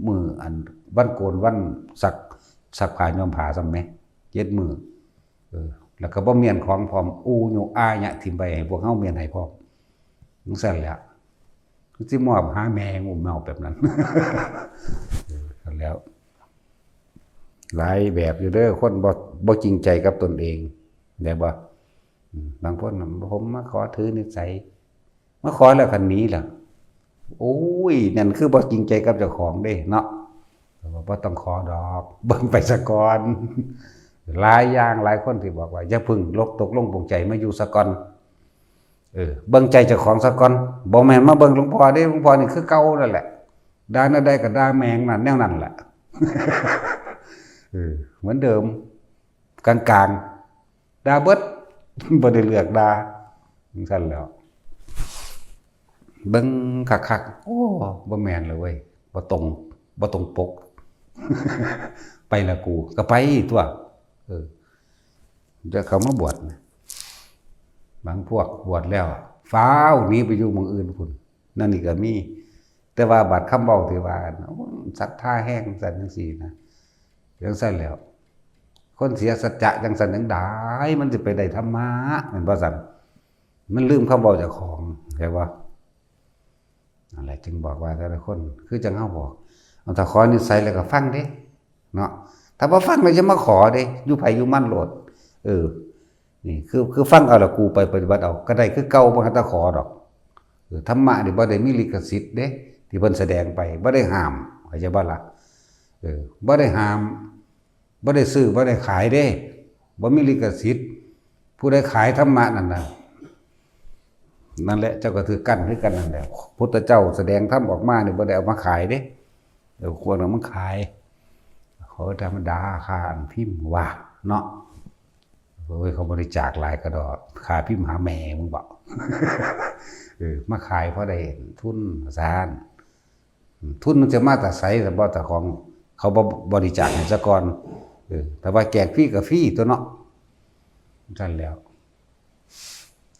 Speaker 1: มืออันวันโกนวันสักผ่ายอมผ่าซ้ำไหม7 มื้อแล้วก็บ่เมียนของพร้อมอูอยู่อาเนี่ยทิ่มไปให้พวกเฮาเมียนให้พร้อมจังซั่นแหละคือสิมอบหาแม่งุ่มเมาแบบนั้น แล้วหลายแบบอยู่เด้อคนบ่จริงใจกับตนเองได้บ่ บางคนผมมาขอถือนิสัยมาขอแล้วคันนี้ล่ะโอ้ยนั่นคือบ่จริงใจกับเจ้าของเด้เนาะบ่ต้องขอดอกเบิ่งไปซะก่อนหลายอย่างหลายคนที่บอกว่าอย่าพึ่งลกตกลงปลงใจมาอยู่ซะก่อนเบิ่งใจเจ้าของซะก่อนบ่แม่นมาเบิ่งหลวงพ่อเด้หลวงพ่อนี่คือเก่านั่นแหละด่านั่นได้ก็ด่าแมงนั่นแนวนั้นแหละเหมือนเดิมกลางๆด่าเบิดบ่ได้เลือกด่าจังซั่นแล้วเบิ่งคักๆโอ้บ่แม่นเลยเว้ยบ่ตรงปก ไปละกูก็ไปตัวจะเขามาบวชบางพวกบวชแล้วฟ้าวหนีไปอยู่เมืองอื่นพุ่นนั่นนี่ก็มีแต่ว่าบัดคำเว้าที่ว่าศรัทธาแห้งซั่นจังซี่นะจังซั่นแล้วคนเสียสัจจะจังซั่นจังได๋มันสิไปได้ธรรมะแม่นบ่ซั่นมันลืมคำเว้าเจ้าของใช่บ่นั่นแหละจึงบอกว่าแต่ละคนคือจังเฮาบอกเอาถ้าขอนิสัยแล้วก็ฟังเด้เนาะถ้าบ่ฟังแล้วจะมาขอเด้อยู่ไผอยู่มันโลดนี่คือฟังเอาละกูไปปฏิบัติเอาก็ได้คือเก่าบ่ทันตะขอดอกธรรมะนี่บ่ได้มีลิขสิทธิ์เด้ที่เพิ่นแสดงไปบ่ได้ห้ามเข้าใจบ่ล่ะบ่ได้ห้ามบ่ได้ซื้อบ่ได้ขายเด้บ่มีลิขสิทธิ์ผู้ใดขายธรรมะนั่นน่ะนั่นแหละเจ้าก็ถือกั้นคือกันนั่นแหละพุทธเจ้าแสดงธรรมออกมานี่บ่ได้เอามาขายเด้ควรเอามาขายเขาธรรมดาค่าอันพิมพ์ว่าเนาะเขาบริจาคหลายกระดอกค่าพิมพ์หาแม่มึงบอกมาขายเพราะได้ทุนสารทุนมันจะมาแต่ไสแต่บ่แต่ของเขาบริจาคให้ซะก่อนแต่ว่าแจกฟรีกับฟรีตัวเนาะนั่นแล้ว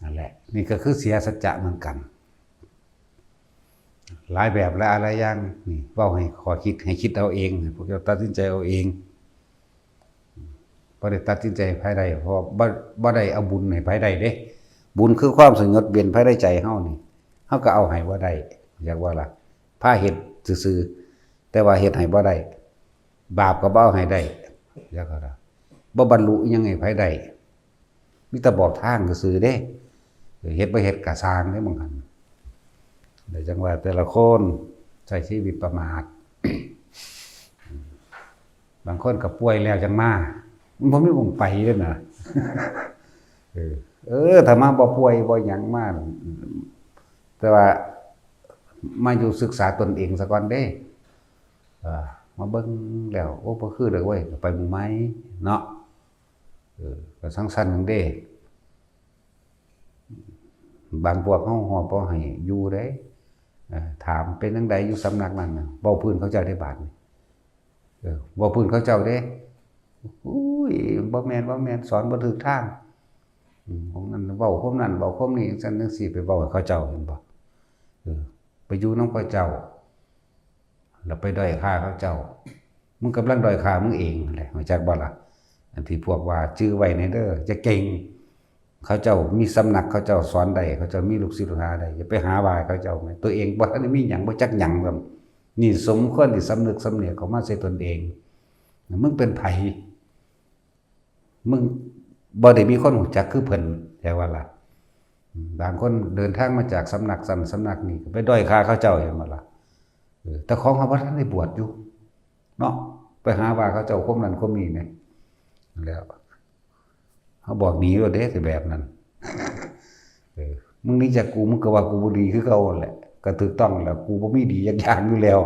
Speaker 1: นั่นแหละนี่ก็คือเสียสัจจะเหมือนกันหลายแบบและอะไรอย่างนี่เว้าให้ขอคิดให้คิดเอาเองพวกเราตัดสินใจเอาเองบ่ได้ตัดสินใจภายใดเพราะบ่ได้เอาบุญให้ภายใดเด้บุญคือความสงบเย็นภายในใจเฮานี่เฮาก็เอาให้บ่ได้อยากว่าล่ะพาเฮ็ดซื่อๆแต่ว่าเฮ็ดให้บ่ได้บาปก็บ่เอาให้ได้อยากว่าล่ะบ่บรรลุอิหยังให้ภายใดมีแต่บอกทางซื่อๆเด้เฮ็ดบ่เฮ็ดก็สร้างเด้บางหั่นแต่จังว่าแต่ละคนใช้ชีวิตประมาท บางคนก็ป่วยแล้วจังมามันบ่มีวงไปเด้อน่ะ ถ้ามาบ่ป่วยบ่หยังมาแต่ว่ามาอยู่ศึกษาตนเองซะก่อนเด้มาเบิ่งแล้วโอ้บ่คือเด้อเว้ยไปหมู่ไหมเนาะก็สังสรรค์จังเด้บางพวกเฮาฮอดบ่ให้อยู่เด้ถามเป็นจังไดอยู่สำนักนั้นน่ะเว้าพื้นเขาเจ้าได้บาดนี่เว้าพื้นเขาเจ้าเด้อุ้ยบ่แม่นสอนบ่ถูกทางของนั้นเว้าคมนั้นเว้าคมนี้จังซั่นจังซี่ไปเว้าให้เขาเจ้าเห็นบ่ไปอยู่นำเขาเจ้าแล้วไปด้อยค่าเขาเจ้ามึงกำลังด้อยค่ามึงเองนั่นแหละรู้จักบ่ล่ะอันที่พวกว่าชื่อไว้ในเด้อจะเก่งเขาเจ้ามีสำนักเขาเจ้าสอนได้เขาเจ้ามีลูกศิษย์ลูกหาได้อย่าไปหาว่าเขาเจ้าตัวเองบ่ทันมีหยังบ่จักหยังแบบนี่สมควรที่สำนึกสำเนียกเข้ามาใส่ตนเองมึงเป็นไผมึงบ่ได้มีคนรู้จักคือเพิ่นแต่ว่าล่ะบางคนเดินทางมาจากสำนักสั่นสำนักนี้ไปด้อยค่าเขาเจ้าเห็นบ่ล่ะแต่ของเขาบ่ทันได้บวชอยู่เนาะไปหาว่าเขาเจ้าคมนั้นคมนี้แม่แล้วเขาบอกหนีว่าเด้สิแบบนั้นมึงนี่จากกูมึงก็ว่ากูบ่ดีคือเก่าแหละก็ถูกต้องแล้วกูบ่มีดีจักอย่างอยู่แล้ว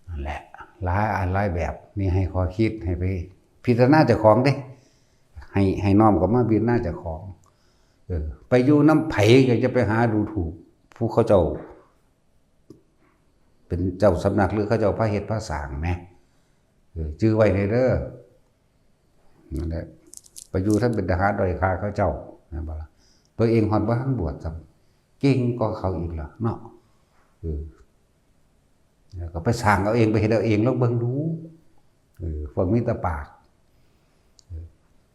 Speaker 1: นั่นแหละหลายแบบนี่ให้ข้อคิดให้ไปพิจารณาเจ้าของเด้ให้น้อมเข้ามาพิจารณาเจ้าของไปอยู่น้ำไผก็จะไปหาดูถูกผู้เขาเจ้าเป็นเจ้าสำนักหรือเขาเจ้าพระเฮ็ดพระสร้างแหมชื่อไว้ในเด้อนั่นแหละไปอยู่ท่านเป็นทหารด้อยค่าเขาเจ้านะบ่ล่ะตัวเองฮอดบ่ทันบวชซ้ำเก่งกว่าเขาอีกล่ะเนาะแล้วก็ไปสร้างเอาเองไปเฮ็ดเอาเองลองเบิ่งดูพวกมีแต่ปาก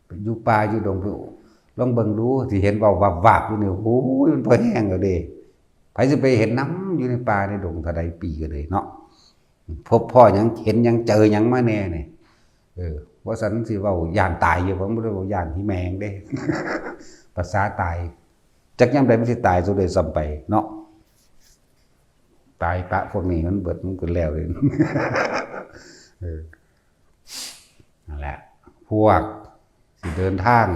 Speaker 1: ไปอยู่ป่าอยู่ดงไปลองเบิ่งดูสิเห็นเว้าวาบๆอยู่นี่โอ้ยมันพอแห้งแล้วเด้ไผสิไปเห็นน้ำอยู่ในป่าในดงเท่าใดปีก็เลยเนาะพบพ่อหยังเห็นหยังเจอหยังมาแน่นี่ ว่าสันสิเว้าย่านตายอยู่ผมบ่ได้เว้าย่านหิแมงเด้ ภาษาตายจักยามใดมันสิตายสุดได้ซ้ำไปเนาะตายปะพวกนี้มันเบิดมันก็แล้วเลย นั่นแหละพวกสิเดินทาง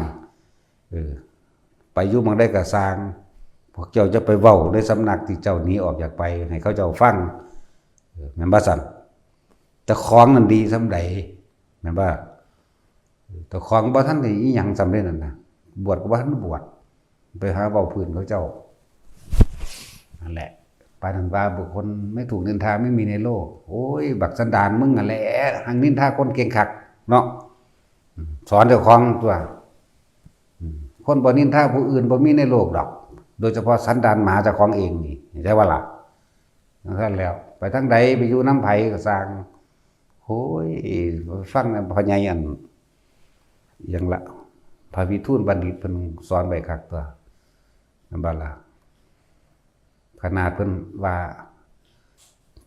Speaker 1: ไปอยู่เมืองใดก็สร้างพวกเจ้าจะไปเว้าในสำนักที่เจ้าหนีออกอยากไปให้เขาเจ้าฟังแม่นบ่ซั่นแต่ของนั่นดีส่ำใดแม่นบ่แต่ของบ่ทันได้อีหยังสำเร็จนั่นน่ะบวชก็บ่ทันบวชไปหาเว้าพื้นเขาเจ้านั่นแหละปานนั้นว่าบุคคลไม่ถูกนินทาไม่มีในโลกโอ้ยบักสันดานมึงนั่นแหละหังนินทาคนเก่งคักเนาะสอนเจ้าของตัวคนบ่นินทาผู้อื่นบ่มีในโลกดอกโดยเฉพาะสันดานหมาเจ้าของเองนี่ใช่ว่าล่ะนั่นแล้วไปทางใดไปอยู่น้ำไผก็สร้างโอ้ยฟังพ่อใหญ่อันยังละพระวิทูลบัณฑิตเพิ่นสอนไว้คักตัวนั่นบ่ล่ะขนาดเพิ่นว่า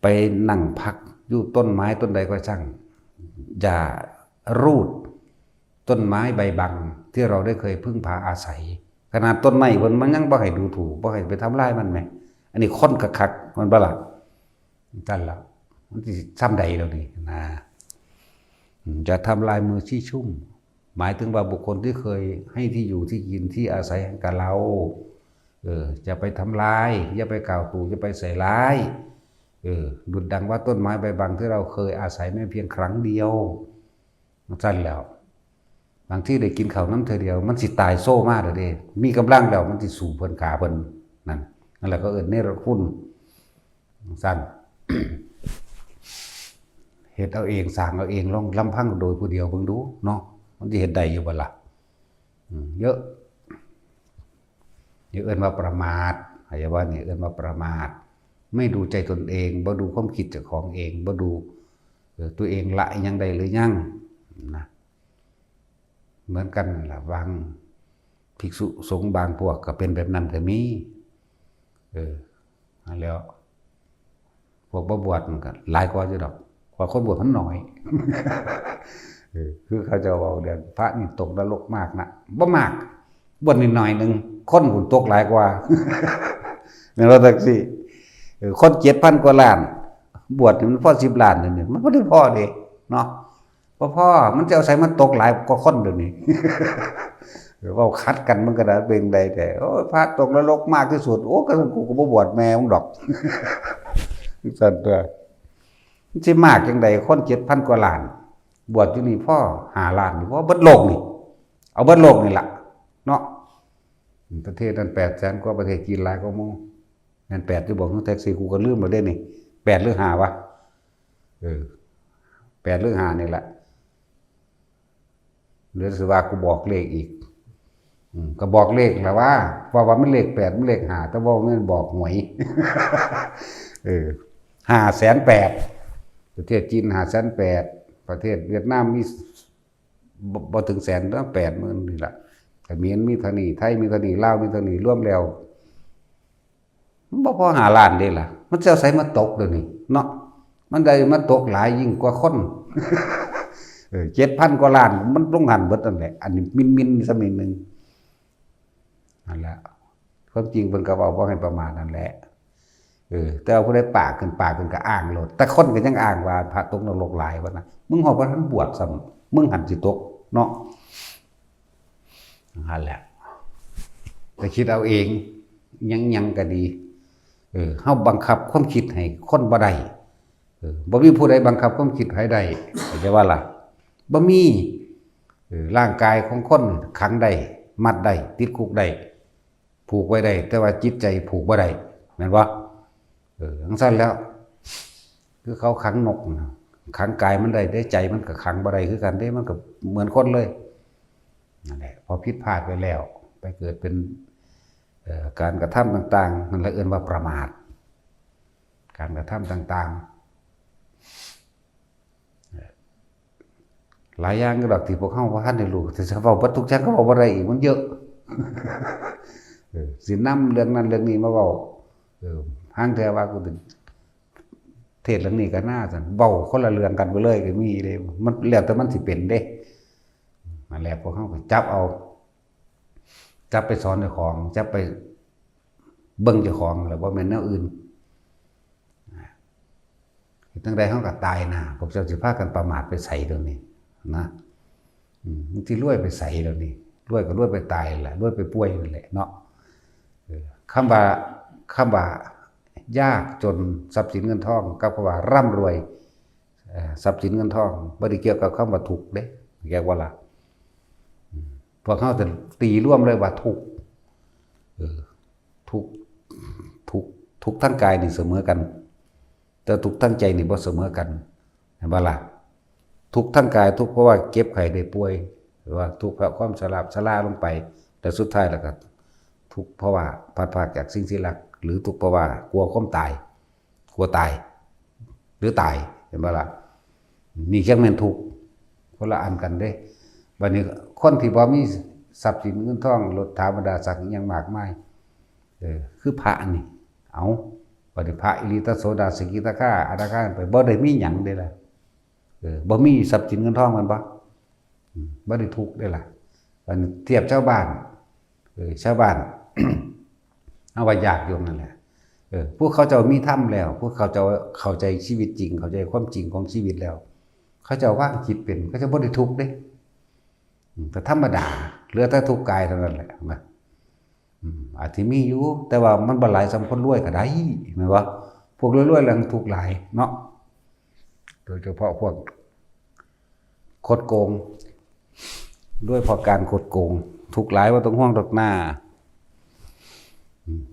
Speaker 1: ไปนั่งพักอยู่ต้นไม้ต้นใดก็ช่างอย่ารูดต้นไม้ใบบังที่เราได้เคยพึ่งพาอาศัยขนาดต้นไม้เพิ่นมันยังบ่ให้ดูถูกบ่ให้ไปทำลายมันแหมอันนี้คนคักๆมันบ่ล่ะนั่นล่ะมันสิซ้ำใดแล้วนี่นะจะทำลายมือชี้ชุ่มหมายถึงว่าบุคคลที่เคยให้ที่อยู่ที่กินที่อาศัยกับเราจะไปทำลายอย่าไปกล่าวตู่อย่าไปใส่ร้ายดุจดังว่าต้นไม้ใบบังที่เราเคยอาศัยไม่เพียงครั้งเดียวสั้นแล้วบางที่ได้กินข้าวน้ำเธอเดียวมันสิตายโซ่มากเลยเด้มีกำลังแล้วมันสิสู่เพิ่นขาเพิ่นนั่นแหละก็เนรคุณสั้น เฮ็ดเอาเองสร้างเอาเองลองลำพังโดยผู้เดียวเบิ่งดูเนาะมันสิเฮ็ดได้อยู่บ่ล่ะเยอะเอิ้นว่าประมาทอาจว่านี่เอิ้นว่าประมาทไม่ดูใจตนเองบ่ดูความคิดเจ้าของเองบ่ดูตัวเองละยังใดหรือยังนะเหมือนกันล่ะบางภิกษุสงฆ์บางพวกก็เป็นแบบนั้นก็มีแล้วพวกบ่บวชมันก็หลายกว่าอยู่ดอกกว่าคนบวชมันน้อย คือเขาจะเอาเดี๋ยวพระนี่ตกนรกมากนะบ่มากบวชนิดหน่อยนึงคนหุ่นตกหลายกว่าแม่นว่าจังซี่คน 7,000 กว่าล้านบวชมันพอ10 ล้านนี่มันบ่ได้พอเด้เนาะบ่พอมันจะเอาใส่มันตกหลายกว่าคนเดี๋ยวนี้เว้าคัดกันมันก็ได้เป็นใดแต่โอ้ยพระตกนรกมากที่สุดโอ้ก็กูก็บ่บวชแม่มึงดอกซั่นตัวมันสิมากจังได๋คน 7,000 กว่าล้านบวชอยู่นี่พ่อ5 ล้านนี่เพราะเบิดโลกนี่เอาเบิดโลกนี่ล่ะเนาะประเทศนั้น800,000 กว่าประเทศจีนหลายกว่าหมู่นั่น8อยู่บ่แท็กซี่กูก็ลืมแล้วเด้นี่8หรือ5วะ8หรือ5นี่แหละหรือสิว่ากูบอกเลขอีกก็บอกเลขแล้วว่ามันเลข8มันเลข5แต่ว่ามันบอกหวย508,000ประเทศจีน508,000ประเทศเวียดนามมีบ่ถึงแสนแล้ว80,000นี่ล่ะเขมรมีเท่านี้ไทยมีเท่านี้ลาวมีเท่านี้รวมแล้วบ่พอ5 ล้านเด้ล่ะมันจะเอาไสมาตกเดี๋ยวนี้เนาะมันได้มาตกหลายยิ่งกว่าคน7,000 กว่าล้านมันลงหันเบิดนั่นแหละอันนี้มินๆสักนิดนึงนั่นแหละความจริงเพิ่นก็เว้าบ่ให้ประมาทนั่นแหละแต่ว่าผู้ใดปากขึ้นก็อ้างโลดแต่คนก็ยังอ้างว่าพระตกนรกหลายว่านะมึงฮอดบ่ทันบวชซ้ำมึงหันสิตกเนาะนั่นแหละแต่คิดเอาเองยังก็ดีเฮาบังคับความคิดให้คนบ่ได้บ่มีผู้ใดบังคับความคิดให้ได้เข้าใจว่าล่ะบ่มีร่างกายของคนขังได้มัดได้ติดคุกได้ผูกไว้ได้แต่ว่าจิตใจผูกบ่ได้แม่นบ่จังซั่นแล้วคือเขาขังนกขังกายมันได้ใจมันก็ขังบ่ได้คือกันเด้มันก็เหมือนคนเลยนั่นแหละพอผิดพลาดไปแล้วไปเกิดเป็นการกระทำต่างๆนั่นแหละเอิ้นว่าประมาทการกระทำต่างๆหลายอย่างก็ดอกที่พวกเฮาบ่ทันได้รู้แต่ถ้าเว้าบ่ทุกอย่างก็เว้าบ่ได้อีกมันเยอะสินำเรื่องนั้นเรื่องนี้มาเว้าห่างแท้ว่ากูเทศเรื่องนี้ก็น่าซั่นเว้าคนละเรื่องกันไปเลยก็มีเด้มันแล้วแต่มันสิเป็นเด้ นั่นแหละพวกเขาก็จับเอาจับไปสอนเจ้าของจับไปเบิ่งเจ้าของแล้วบ่แม่นแนวอื่นตั้งใดเขาก็ตายนะพวกเจ้าสิพากันประมาทไปใส่ตรงนี้นะมันที่รวยไปใส่ตรงนี้รวยก็รวยไปตายแหละรวยไปป่วยนั่นแหละเนาะคำว่ายากจนทรัพย์สินเงินทองกับคำว่าร่ำรวยทรัพย์สินเงินทองบ่ได้เกี่ยวกับคำว่าทุกข์เด้แกว่าล่ะพวกเขาจะตีร่วมเลยว่าทุกข์ทุกข์ทั้งกายนี่เสมอกันแต่ทุกข์ทั้งใจนี่บ่เสมอกันเห็นบ่ล่ะทุกข์ทั้งกายทุกข์เพราะว่าเก็บไข้ได้ป่วยหรือว่าทุกข์เพราะความชราลงไปแต่สุดท้ายแล้วก็ทุกข์เพราะว่าพลาดพลาดจากสิ่งที่รักหรือทุกข์เพราะว่ากลัวความตายกลัวตายหรือตายเห็นบ่ล่ะนี่จังแม่นทุกข์คนละอันกันเด้บัดนี้คนที่บ่มีทรัพย์สินเงินทองรถถาบรรดาศักดิ์อิหยังมากมายคือพระนี่เอาปฏิภะอิริตโสดาสกิทาคาอนาคาไปบ่ได้มีหยังเด้ล่ะบ่มีทรัพย์สินเงินทองมันบ่ได้ทุกข์ได้ล่ะมันเทียบชาวบ้านชาวบ้าน เอาว่ายากโยมนั่นแหละพวกเขาเจ้ามีธรรมแล้วพวกเขาเจ้าเข้าใจชีวิตจริงเข้าใจความจริงของชีวิตแล้วเขาเจ้าว่างจิตเป็นเขาจะบ่ได้ทุกข์เด้แต่ธรรมดาเหลือแต่ทุกข์กายเท่านั้นแหละนะอาจสิมีอยู่แต่ว่ามันบ่หลายสำคนรวยก็ได้แม่นบ่พวกรวยๆแล้วทุกข์หลายเนาะโดยเฉพาะพวกคดโกงด้วยเพราะการคดโกงทุกข์หลายว่าต้องห่วงดอกหน้า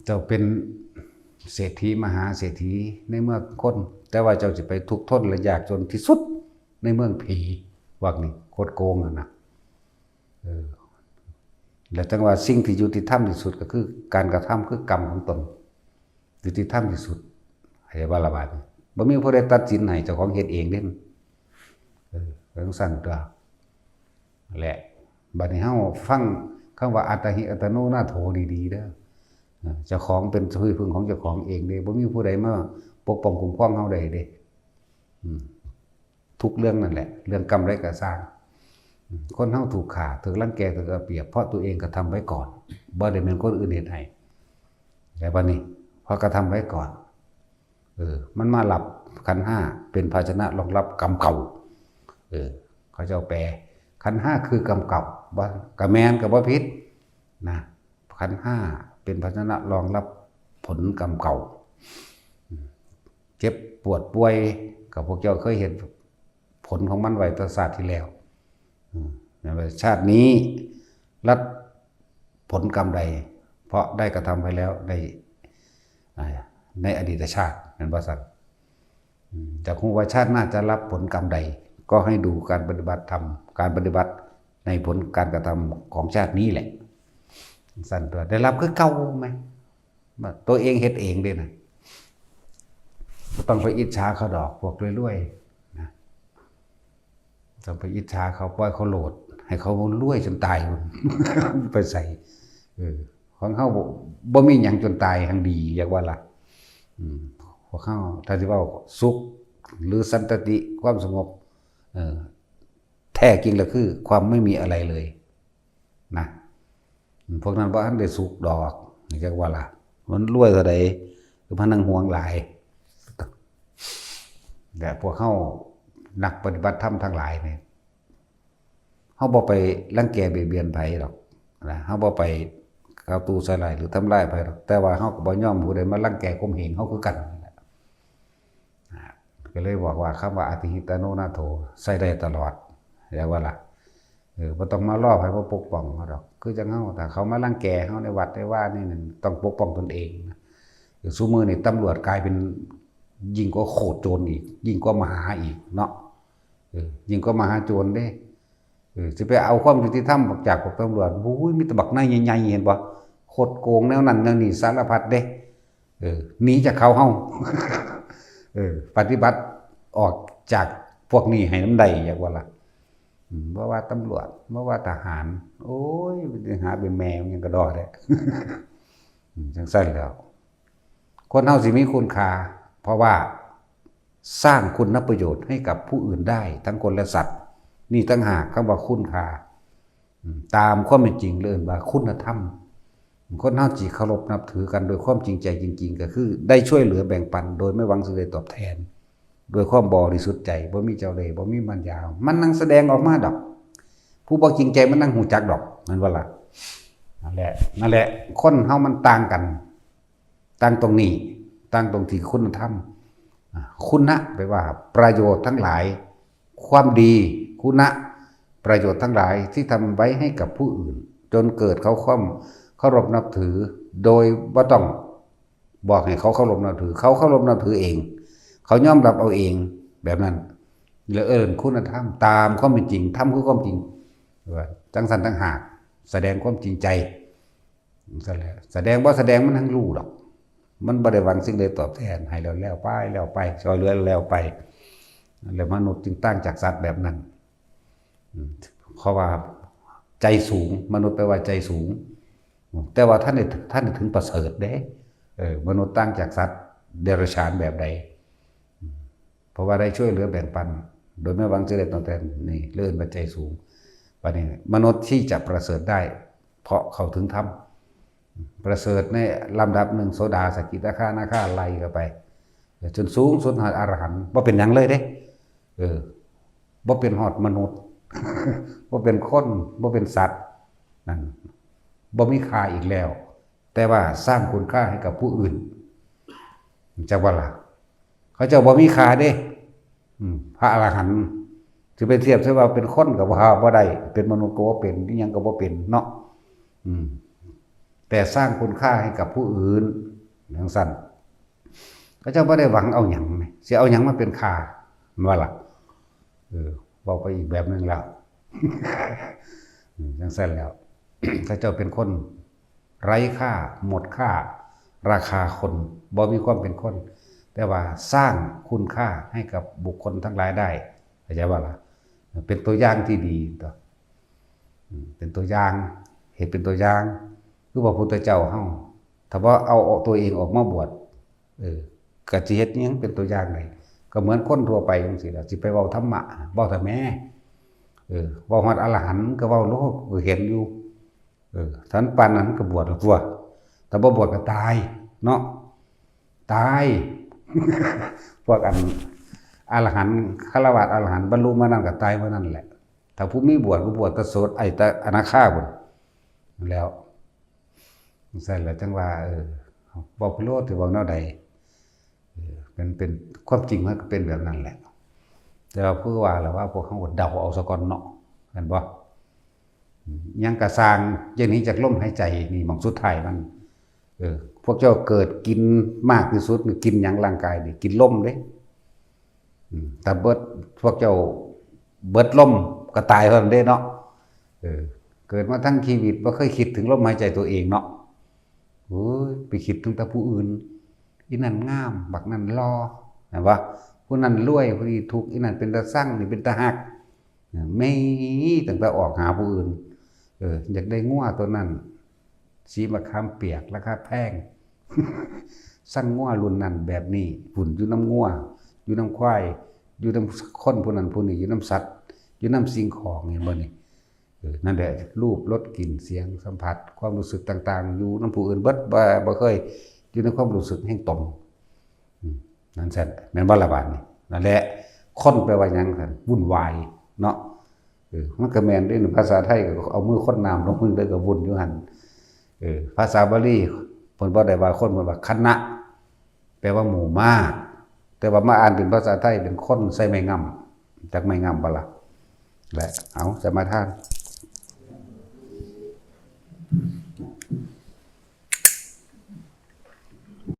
Speaker 1: เจ้าเป็นเศรษฐีมหาเศรษฐีในเมืองคนแต่ว่าเจ้าสิไปทุกข์ทนและยากจนที่สุดในเมืองผีว่านี่คดโกงอ่ะนะแล้วจังว่าสิ่งที่ยุติธรรมที่สุดก็คือการกระทำคือกรรมของตนยุติธรรมที่สุดให้ว่าละบาดบ่มีผู้ใดตัดสินให้เจ้าของเฮ็ดเองเด้ต้องสั่นตัวแหละบัดนี้เฮาฟังคำว่าอัตหิอัตโนนาโถดีๆเด้อเจ้าของเป็นที่พึ่งของเจ้าของเองเด้บ่มีผู้ใดมาปกป้องคุ้มครองเฮาได้เด้ทุกเรื่องนั่นแหละเรื่องกรรมใดก็สร้างคนเฮาถูกฆ่าถูกรังแกถูกเอาเปรียบเพราะตัวเองกระทำไว้ก่อนบ่ได้เป็นคนอื่นเฮ็ดให้แต่บัดนี้พอกระทำไว้ก่อนมันมาหลับขันธ์5เป็นภาชนะรองรับกรรมเก่าเขาเจ้าแปลขันธ์5คือกรรมเก่าบ่ก็แม่นก็บ่ผิดนะขันธ์5เป็นภาชนะรองรับผลกรรมเก่าเจ็บปวดป่วยก็พวกเจ้าเคยเห็นผลของมันไว้ตั้งชาติที่แล้วชาตินี้รับผลกรรมใดเพราะได้กระทำไปแล้วในอดีตชาตินั้นว่าซั่นจากคงว่าชาติหน้าจะรับผลกรรมใดก็ให้ดูการปฏิบัติธรรมการปฏิบัติในผลการกระทำของชาตินี้แหละสั่นตัวได้รับคือเก่าไหมตัวเองเฮ็ดเองเด้นะต้องไปอิจฉาเขาดอกพวกรวยๆนะต้องไปอิจฉาเขาปล่อยเขาโหลดให้เขารวยจนตาย ไปใส่ของเขาบ่มีหยังจนตายทั้งดีอยากว่าล่ะพวกเขาถ้าสิว่าสุขหรือสันติความสงบแท้จริงแล้วคือความไม่มีอะไรเลยนะพวกนั้นบ่ทันได้สุขดอกอยากว่าล่ะมันรวยเท่าใดหรือพนังห่วงหลายแต่พวกเขานักปฏิบัติธรรมทั้งหลายเนี่ยเขาบ่ไปรังแกเบียดเบียนไผหรอกนะเขาบ่ไปเอาตู้ใส่ไหลหรือทำลายไผหรอกแต่ว่าเขาก็บ่ยอมผู้ใดมารังแกข่มเหงเขาคือกันก็เลยบอกว่าคำว่าอติหิตโนนาโถใส่ได้ตลอดเรียกว่าล่ะบ่ต้องมาล่อไผบ่ปกป้องเขาดอกคือจังเฮาถ้าเขามารังแกเฮาในวัดในว่านี่ต้องปกป้องตนเองซุมื้อนี่ตำรวจกลายเป็นยิ่งกว่าโคตรโจรอีกยิ่งกว่ามหาอีกเนาะยิ่งกว่ามหาโจรเด้สิไปเอาความยุติธรรมจากพวกตำรวจอุ้ยมีแต่บักนายใหญ่ๆเห็นบ่โคตรโกงแนวนั้นแนวนี้สารพัดเด้หนีจากเขาเฮาปฏิบัติออกจากพวกนี้ให้น้ำใดอยากว่าล่ะบ่ว่าตำรวจบ่ว่าทหารโอ้ยหาเป็นแมวยังกระดอได้ จังซั่นแล้วคนเฮาสิมีคุณค่าเพราะว่าสร้างคุณประโยชน์ให้กับผู้อื่นได้ทั้งคนและสัตว์นี่ตั้งหากคำว่าคุณค่า ตามความเป็นจริงเลยว่าคุณธรรมคนเฮาจิเคารพนับถือกันโดยความจริงใจจริงๆก็คือได้ช่วยเหลือแบ่งปันโดยไม่หวังสิ่งใดตอบแทนโดยความบริสุทธิ์ใจบ่มีเจ้าเล่ห์บ่มีมันยาวมันนั่งแสดงออกมาดอกผู้บ่จริงใจมันนั่งหูจักดอกนั่นว่าล่ะนั่นแหละคนเฮามันต่างกันต่างตรงนี้ต่างตรงที่คุณธรรมคุณะแปลว่าประโยชน์ทั้งหลายความดีคุณะประโยชน์ทั้งหลายที่ทำไว้ให้กับผู้อื่นจนเกิดเขาเคารพนับถือโดยบ่ต้องบอกให้เขาเคารพนับถือเขาเคารพนับถือเองเขายอมรับเอาเองแบบนั้นแล้วคุณธรรมตามความเป็นจริงธรรมคือความจริงว่าจังสันทั้งหากแสดงความจริงใจแสดงบ่แสดงมันทั้งรู้ดอกมันบ่ได้หวังสิ่งใดตอบแทนให้แล้วไปช่วยเหลือแล้วไปแล้วมนุษย์จึงตั้งจากสัตว์แบบนั้นเพราะว่าใจสูงมนุษย์แปลว่าใจสูงแต่ว่าท่านถึงประเสริฐเด้มนุษย์ตั้งจากสัตว์เดรัจฉานแบบใดเพราะว่าได้ช่วยเหลือแบ่งปันโดยไม่หวังสิ่งใดตอบแทนนี่เลื่อนปัจจัยสูงวันนี้มนุษย์ที่จะประเสริฐได้เพราะเขาถึงธรรมประเสริฐในลำดับหนึ่งโสดาสกิทาคานาคาไล่เข้าไปจนสูงสุดหอดอรหันต์บ่เป็นหยังเลยเด้บ่เป็นหอดมนุษย์ บ่เป็นคนบ่เป็นสัตว์นั่นบ่มีค่าอีกแล้ว แต่ว่าสร้างคุณค่าให้กับผู้อื่นจักว่าล่ะเขาเจ้าบ่มีค่าเด้พระอรหันต์สิไปเทียบซะว่าเป็นคนก็บ่ได้เป็นมนุษย์ก็บ่เป็นอีหยังก็บ่เป็นเนาะแต่สร้างคุณค่าให้กับผู้อื่นจังซั่นเขาเจ้าบ่ได้หวังเอาหยังสิเอาหยังมาเป็นค่าว่าล่ะบอกไปอีกแบบนึงแล้ว จังซั่นแล้ว เขาเจ้าเป็นคนไร้ค่าหมดค่าราคาคนบ่มีความเป็นคนแต่ว่าสร้างคุณค่าให้กับบุคคลทั้งหลายได้เข้าใจว่าล่ะเป็นตัวอย่างที่ดีต่อเป็นตัวอย่างเห็นเป็นตัวอย่างคือพระพุทธเจ้าเฮาถ้าว่าเอาตัวเองออกมาบวชก็สิเฮ็ดหยังเป็นตัวอย่างได้ก็เหมือนคนทั่วไปจังซี่ล่ะสิไปเว้าธรรมะเว้าแต่แม่เว้าฮอดอรหันต์ก็เว้าโลกก็เห็นอยู่ท่านปานนั้นก็บวชแล้วตัวแต่บ่บวชก็ตายเนาะตาย พวกอรหันต์ฆราวาสอรหันต์บรรลุมานั่นก็ตายมานั่นแหละถ้าผู้มีบวชก็บวชแต่โสดแต่อนาคาพุ่นแล้วใช่แล้วจังว่าบอกพิโรธหรือบอกแนวใดเป็นความจริงมันก็เป็นแบบนั้นแหละแต่ว่าเพื่อว่าแล้วว่าพวกเขาเดาเอาซะก่อนเนาะเห็นบ่ยังกระสร้างอย่างนี้จากลมหายใจนี่หม่องสุดท้ายมันพวกเจ้าเกิดกินมากที่สุดกินหยังร่างกายนี่กินลมเด้แต่พวกเจ้าเบิดลมก็ตายเท่านั้นเด้เนาะเกิดมาทั้งชีวิตบ่เคยคิดถึงลมหายใจตัวเองเนาะโอ้ยไปคิดถึงแต่ผู้อื่นอีนั่นงามบักนั่นรอเห็นบ่ผู้นั้นรวยผู้นี้ทุกข์อีนั่นเป็นตาสั่งนี่เป็นตาหักไม่ตั้งแต่ออกหาผู้อื่นอยากได้งัวตัวนั้นสีมะขามเปียกราคาแพง สั่งงัวรุ่นนั้นแบบนี้ฝุ่นอยู่น้ำงัวอยู่น้ำควายอยู่น้ำคนผู้นั้นผู้นี้อยู่น้ำสัตว์อยู่น้ำสิ่งของเห็นบ่นี่นั่นแหละรูปรสกลิ่นเสียงสัมผัสความรู้สึกต่างๆอยู่น้ำผู้อื่นเบิดบ่เคยอยู่ในความรู้สึกแห่งตนนั่นแหละแม่นบ่ละบาดนี่นั่นแหละคนแปลว่าหยังซั่นวุ่นวายเนาะมันก็แม่นด้วยภาษาไทยก็เอามือค้นน้ำลงมือเลยก็วุ่นอยู่หั่นภาษาบาลีเพิ่นบ่ได้ว่าคนเพิ่นว่าคณะแปลว่าหมู่มากแต่ว่ามาอ่านเป็นภาษาไทยเป็นคนใส่ไม้งำจักไม้งำบ่ล่ะและเอาสมาทาน